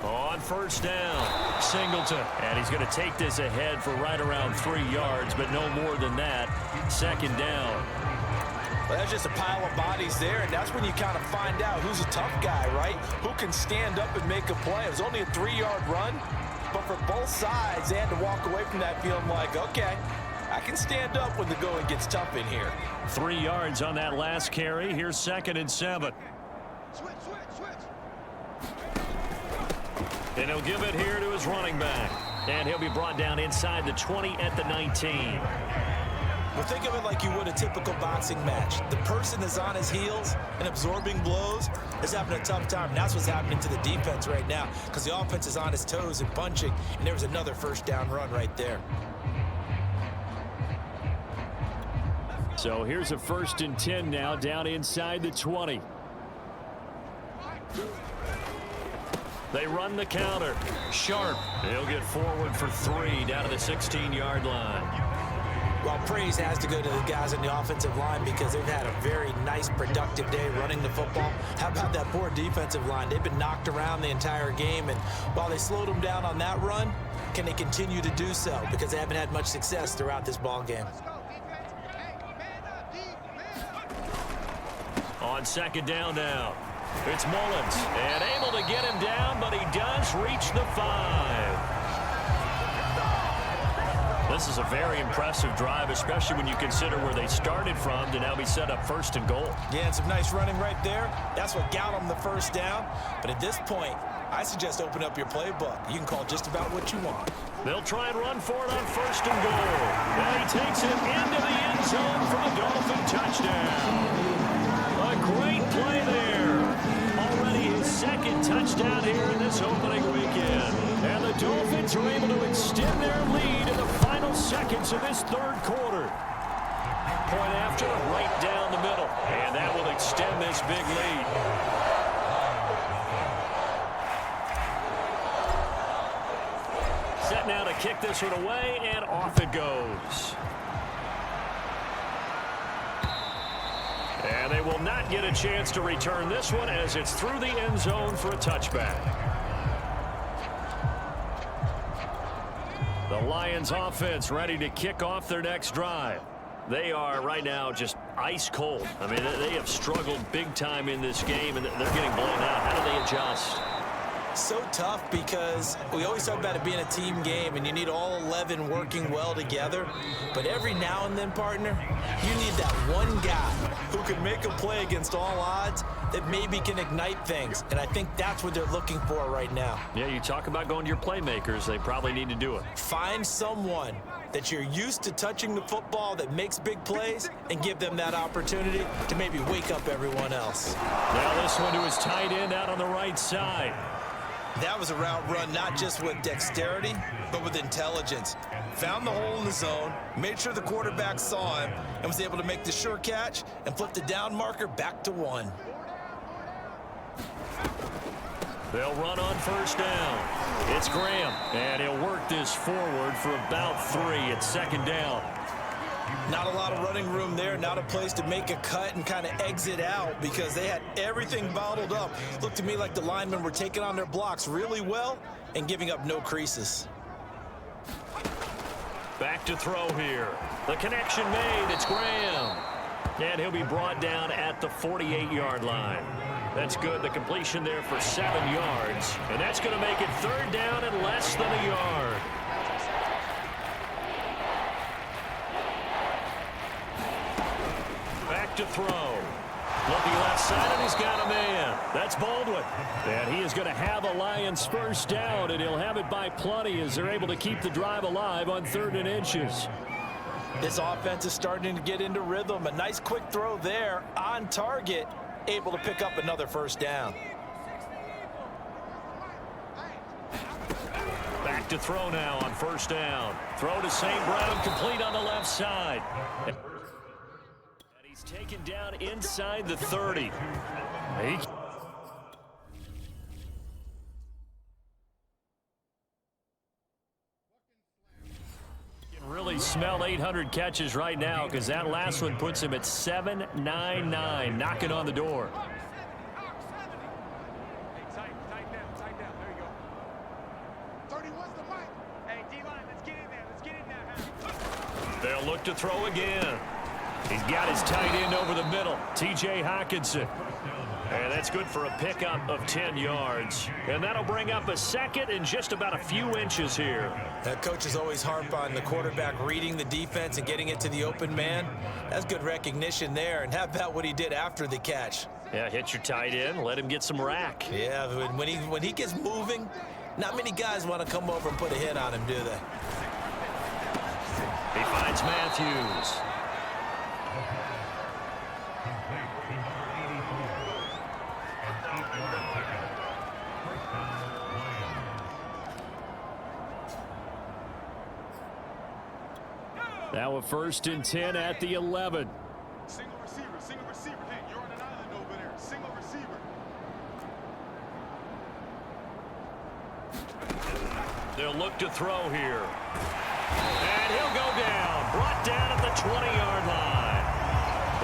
On first down, Singleton. And he's going to take this ahead for right around 3 yards, but no more than that. Second down. Well, that's just a pile of bodies there, and that's when you kind of find out who's a tough guy, right? Who can stand up and make a play. It was only a 3-yard run, but for both sides, they had to walk away from that feeling like, okay, I can stand up when the going gets tough in here. 3 yards on that last carry. Here's 2nd and 7. And he'll give it here to his running back. And he'll be brought down inside the 20 at the 19. Well, think of it like you would a typical boxing match. The person that's on his heels and absorbing blows is having a tough time. And that's what's happening to the defense right now, because the offense is on his toes and punching, and there was another first down run right there. So here's a 1st and 10 now, down inside the 20. They run the counter. Sharp. He'll get forward for 3 down to the 16-yard line. Well, praise has to go to the guys on the offensive line, because they've had a very nice, productive day running the football. How about that poor defensive line? They've been knocked around the entire game, and while they slowed them down on that run, can they continue to do so? Because they haven't had much success throughout this ball game. On 2nd down now. It's Mullins, and able to get him down, but he does reach the 5. This is a very impressive drive, especially when you consider where they started from to now be set up 1st and goal. Yeah, and some nice running right there. That's what got them the first down. But at this point, I suggest open up your playbook. You can call just about what you want. They'll try and run for it on 1st and goal. And he takes it into the end zone for the Dolphin touchdown. A great play there. Already his 2nd touchdown here in this opening weekend. And the Dolphins are able to extend their lead in the final seconds of this 3rd quarter. Point after, right down the middle. And that will extend this big lead. Set now to kick this one away, and off it goes. And they will not get a chance to return this one, as it's through the end zone for a touchback. The Lions offense ready to kick off their next drive. They are right now just ice cold. I mean, they have struggled big time in this game, and they're getting blown out. How do they adjust? So tough, because we always talk about it being a team game and you need all 11 working well together. But every now and then, partner, you need that one guy who can make a play against all odds that maybe can ignite things. And I think that's what they're looking for right now. Yeah, you talk about going to your playmakers. They probably need to do it. Find someone that you're used to touching the football that makes big plays and give them that opportunity to maybe wake up everyone else. Now this one to his tight end out on the right side. That was a route run not just with dexterity, but with intelligence. Found the hole in the zone, made sure the quarterback saw him, and was able to make the sure catch and flip the down marker back to 1. They'll run on 1st down. It's Graham, and he'll work this forward for about 3 at 2nd down. Not a lot of running room there, not a place to make a cut and kind of exit out, because they had everything bottled up. Looked to me like the linemen were taking on their blocks really well and giving up no creases. Back to throw here. The connection made. It's Graham. And he'll be brought down at the 48-yard line. That's good. The completion there for 7 yards. And that's going to make it 3rd down and less than a yard. to throw. Looking left side, and he's got a man. That's Baldwin. And he is going to have a Lions first down, and he'll have it by plenty as they're able to keep the drive alive on 3rd and inches. This offense is starting to get into rhythm. A nice quick throw there on target, able to pick up another first down. Back to throw now on 1st down. Throw to St. Brown, complete on the left side. He's taken down inside the 30. You can really smell 800 catches right now because that last one puts him at 799, knocking on the door. They'll look to throw again. He's got his tight end over the middle, T.J. Hockenson. And that's good for a pickup of 10 yards. And that'll bring up a 2nd and just about a few inches here. That coach is always harp on the quarterback reading the defense and getting it to the open man. That's good recognition there. And how about what he did after the catch? Yeah, hit your tight end, let him get some rack. Yeah, when he gets moving, not many guys want to come over and put a hit on him, do they? He finds Matthews. Now a 1st and 10 at the 11. Single receiver. Hey, you're on an island over there. Single receiver. They'll look to throw here. And he'll go down. Brought down at the 20-yard line.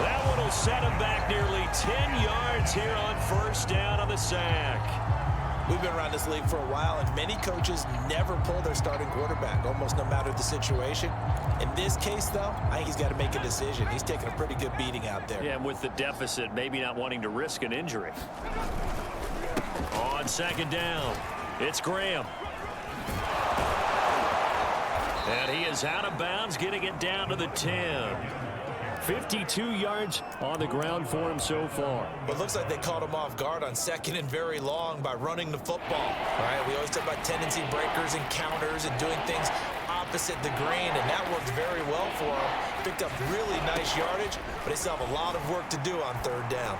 That one will set him back nearly 10 yards here on 1st down on the sack. We've been around this league for a while, and many coaches never pull their starting quarterback, almost no matter the situation. In this case, though, I think he's got to make a decision. He's taking a pretty good beating out there. Yeah, and with the deficit, maybe not wanting to risk an injury. On 2nd down, it's Graham. And he is out of bounds, getting it down to the 10. 52 yards on the ground for him so far. But it looks like they caught him off guard on 2nd and very long by running the football. All right, we always talk about tendency breakers and counters and doing things opposite the grain, and that worked very well for him. Picked up really nice yardage, but they still have a lot of work to do on 3rd down.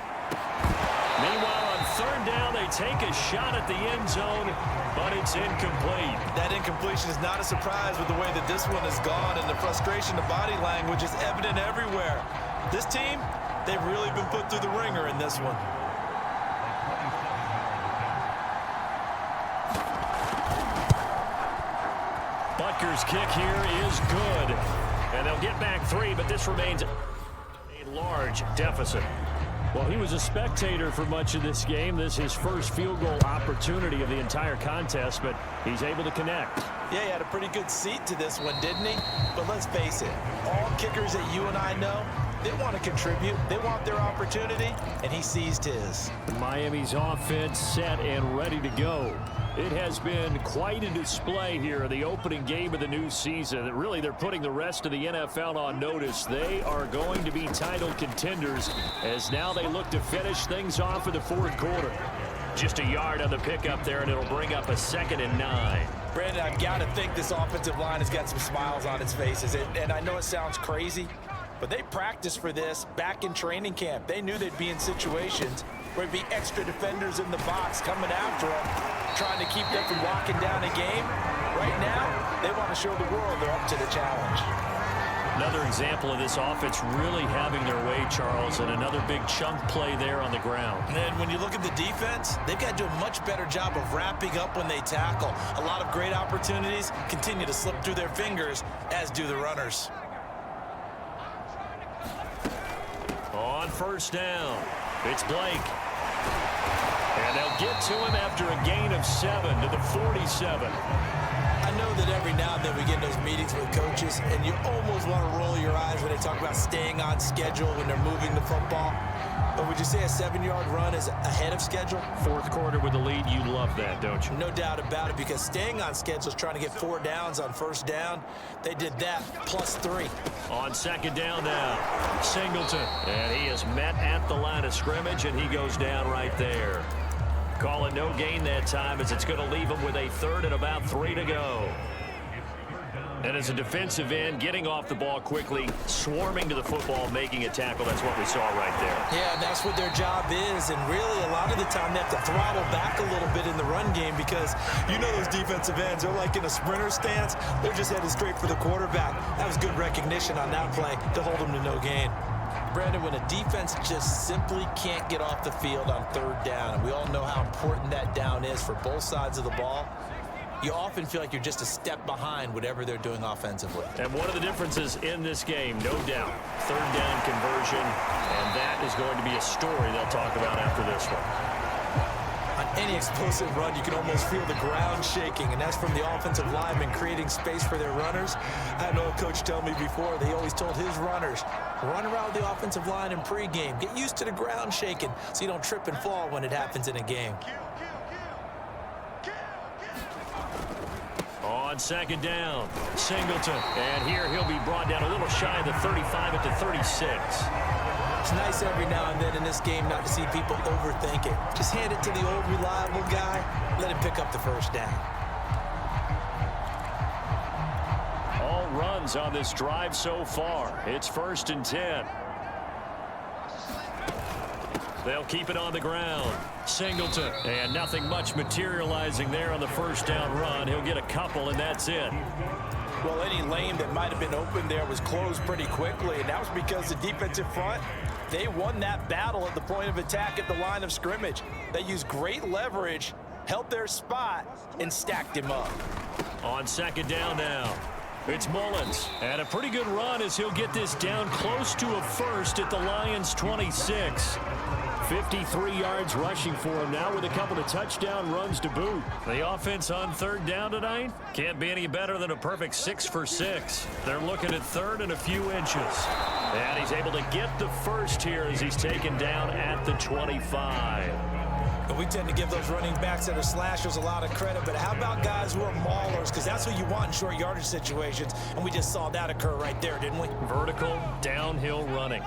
Meanwhile, on 3rd down, they take a shot at the end zone, but it's incomplete. That incompletion is not a surprise with the way that this one has gone, and the frustration, the body language is evident everywhere. This team, they've really been put through the ringer in this one. Butker's kick here is good, and they'll get back 3, but this remains a large deficit. Well, he was a spectator for much of this game. This is his first field goal opportunity of the entire contest, but he's able to connect. Yeah, he had a pretty good seat to this one, didn't he? But let's face it, all kickers that you and I know, they want to contribute. They want their opportunity, and he seized his. Miami's offense set and ready to go. It has been quite a display here in the opening game of the new season. Really, they're putting the rest of the NFL on notice. They are going to be title contenders as now they look to finish things off in the 4th quarter. Just a yard on the pickup there, and it'll bring up a 2nd and 9. Brandon, I've got to think this offensive line has got some smiles on its faces. And I know it sounds crazy, but they practiced for this back in training camp. They knew they'd be in situations where there'd be extra defenders in the box coming after them, trying to keep them from locking down a game. Right now, they want to show the world they're up to the challenge. Another example of this offense really having their way, Charles, and another big chunk play there on the ground. And when you look at the defense, they've got to do a much better job of wrapping up when they tackle. A lot of great opportunities continue to slip through their fingers, as do the runners. On 1st down, it's Blake. And they'll get to him after a gain of 7 to the 47. I know that every now and then we get in those meetings with coaches, and you almost want to roll your eyes when they talk about staying on schedule when they're moving the football. But would you say a 7-yard run is ahead of schedule? Fourth quarter with the lead, you love that, don't you? No doubt about it, because staying on schedule is trying to get 4 downs on first down. They did that +3. On second down now, Singleton. And he is met at the line of scrimmage, and he goes down right there. Call it no gain that time, as it's going to leave him with a third and about 3 to go. And as a defensive end, getting off the ball quickly, swarming to the football, making a tackle, that's what we saw right there. Yeah, that's what their job is, and really a lot of the time they have to throttle back a little bit in the run game, because you know those defensive ends, they're like in a sprinter stance. They're just headed straight for the quarterback. That was good recognition on that play to hold them to no gain. Brandon, when a defense just simply can't get off the field on third down, and we all know how important that down is for both sides of the ball, you often feel like you're just a step behind whatever they're doing offensively. And one of the differences in this game, no doubt, third down conversion, and that is going to be a story they'll talk about after this one. On any explosive run, you can almost feel the ground shaking, and that's from the offensive linemen creating space for their runners. I know a coach told me before, they always told his runners, run around the offensive line in pregame. Get used to the ground shaking so you don't trip and fall when it happens in a game. On second down, Singleton. And here he'll be brought down a little shy of the 35 at the 36. It's nice every now and then in this game not to see people overthink it. Just hand it to the old reliable guy, let him pick up the first down. All runs on this drive so far. It's 1st and 10. They'll keep it on the ground. Singleton. And nothing much materializing there on the first down run. He'll get a couple, and that's it. Well, any lane that might have been open there was closed pretty quickly, and that was because the defensive front, they won that battle at the point of attack at the line of scrimmage. They used great leverage, held their spot, and stacked him up. On second down now, it's Mullins. And a pretty good run as he'll get this down close to a first at the Lions' 26. 53 yards rushing for him now with a couple of touchdown runs to boot. The offense on third down tonight can't be any better than a perfect 6 for 6. They're looking at third and a few inches. And he's able to get the first here as he's taken down at the 25. But we tend to give those running backs that are slashers a lot of credit, but how about guys who are maulers? Because that's what you want in short yardage situations, and we just saw that occur right there, didn't we? Vertical, downhill running.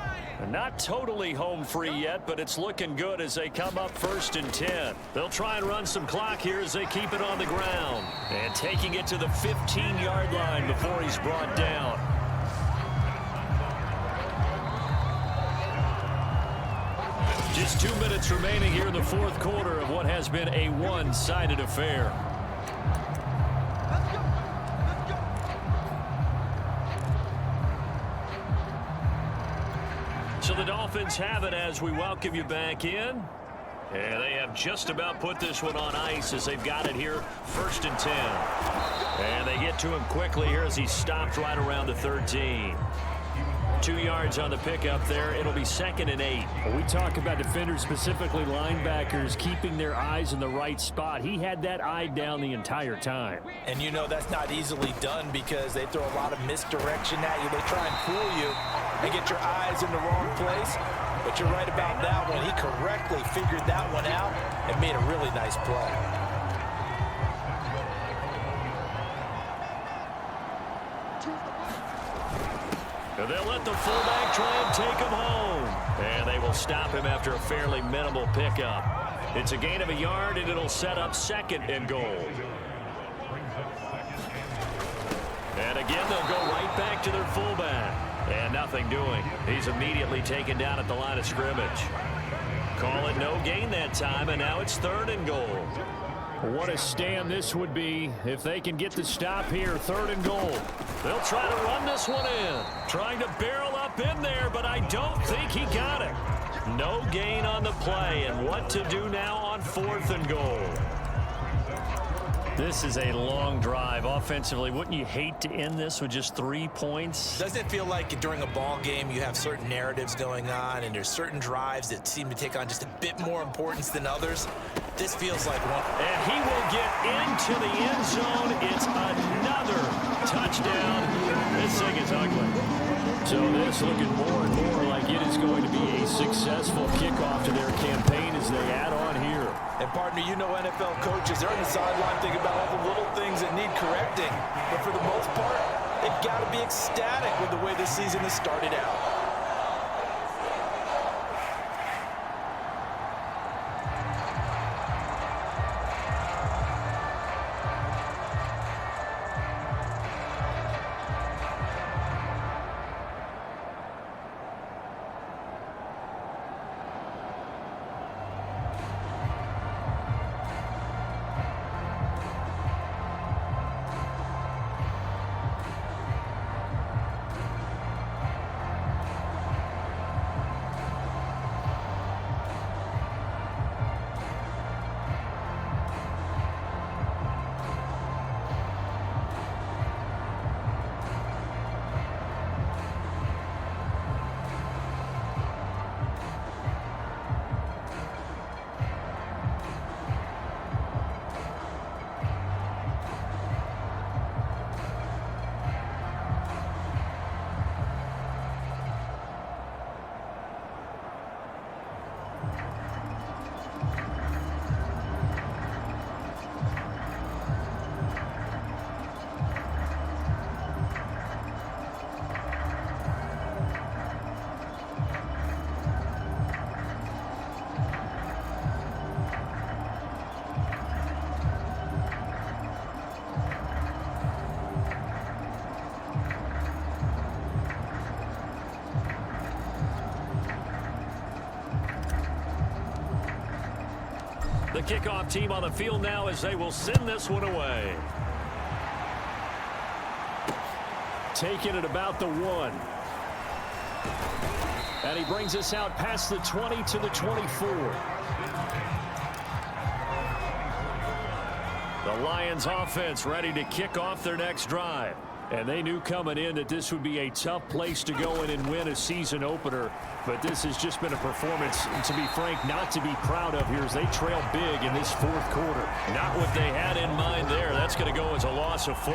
Not totally home free yet, but it's looking good as they come up 1st and 10. They'll try and run some clock here as they keep it on the ground. And taking it to the 15-yard line before he's brought down. Just 2 minutes remaining here in the fourth quarter of what has been a one-sided affair. So the Dolphins have it as we welcome you back in. And they have just about put this one on ice as they've got it here, 1st and 10. And they get to him quickly here as he stopped right around the 13. 2 yards on the pickup there. It'll be 2nd and 8. We talk about defenders, specifically linebackers, keeping their eyes in the right spot. He had that eye down the entire time. And you know that's not easily done because they throw a lot of misdirection at you. They try and fool you and get your eyes in the wrong place. But you're right about that one. He correctly figured that one out and made a really nice play. And they'll let the fullback try and take him home. And they will stop him after a fairly minimal pickup. It's a gain of a yard, and it'll set up 2nd and goal. And again, they'll go right back to their fullback. And nothing doing. He's immediately taken down at the line of scrimmage. Call it no gain that time, and now it's 3rd and goal. What a stand this would be if they can get the stop here, 3rd and goal. They'll try to run this one in. Trying to barrel up in there, but I don't think he got it. No gain on the play, and what to do now on 4th and goal. This is a long drive offensively. Wouldn't you hate to end this with just 3 points? Doesn't it feel like during a ball game you have certain narratives going on and there's certain drives that seem to take on just a bit more importance than others? This feels like one. And he will get into the end zone. It's another touchdown. This thing is ugly. So this looking more and more like it is going to be a successful kickoff to their campaign as they add on here. And partner, you know NFL coaches, they're on the sideline thinking about all the little things that need correcting. But for the most part, they've got to be ecstatic with the way this season has started out. The kickoff team on the field now as they will send this one away. Taking it about the 1. And he brings us out past the 20 to the 24. The Lions offense ready to kick off their next drive. And they knew coming in that this would be a tough place to go in and win a season opener. But this has just been a performance, to be frank, not to be proud of here as they trail big in this fourth quarter. Not what they had in mind there. That's going to go as a loss of 4.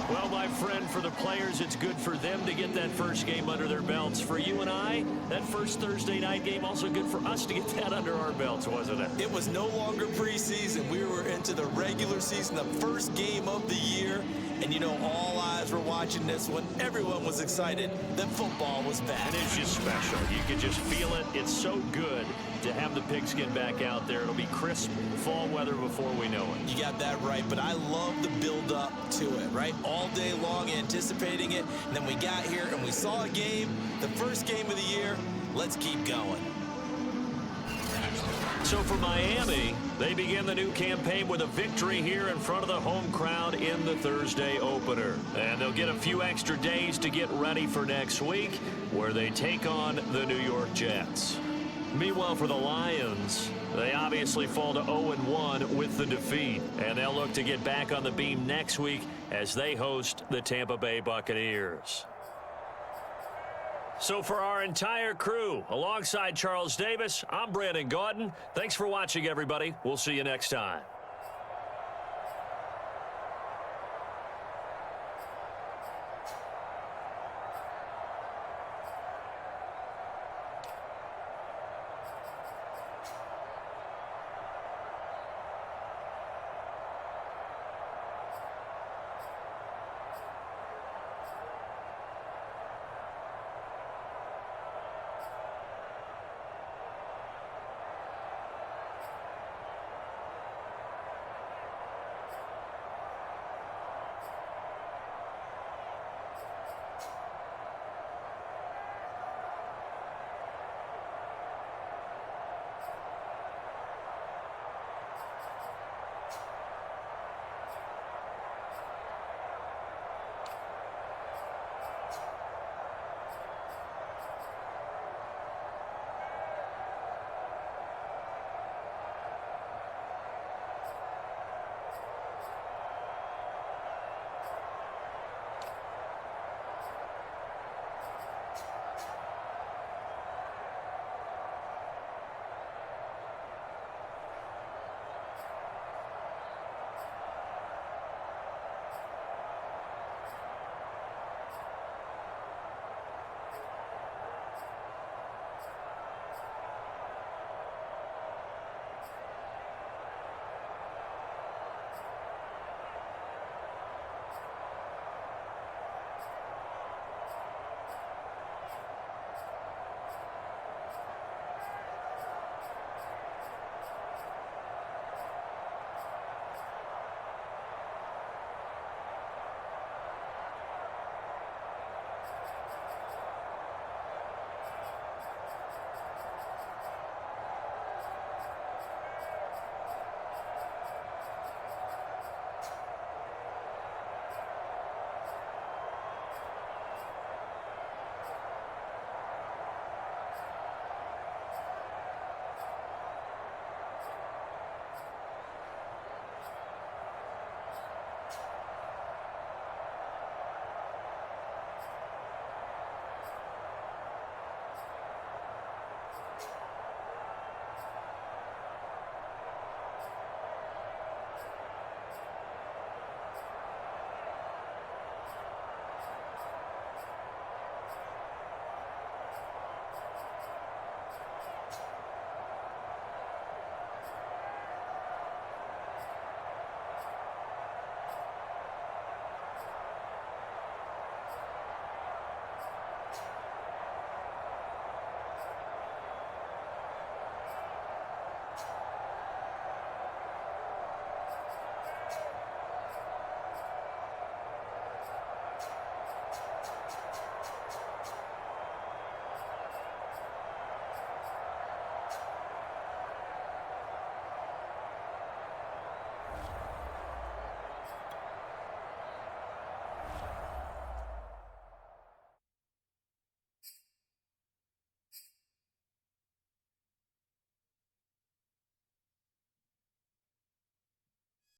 Well, my friend, for the players, it's good for them to get that first game under their belts. For you and I, that first Thursday night game, also good for us to get that under our belts, wasn't it? It was no longer preseason. We were into the regular season, the first game of the year. And, you know, all eyes were watching this one. Everyone was excited that football was back. And it's just special. You can just feel it. It's so good to have the pigskin back out there. It'll be crisp fall weather before we know it. You got that right, but I love the build-up to it, right? All day long anticipating it, and then we got here and we saw a game, the first game of the year. Let's keep going. So for Miami, they begin the new campaign with a victory here in front of the home crowd in the Thursday opener. And they'll get a few extra days to get ready for next week, where they take on the New York Jets. Meanwhile, for the Lions, they obviously fall to 0-1 with the defeat. And they'll look to get back on the beam next week as they host the Tampa Bay Buccaneers. So for our entire crew, alongside Charles Davis, I'm Brandon Gaudin. Thanks for watching, everybody. We'll see you next time.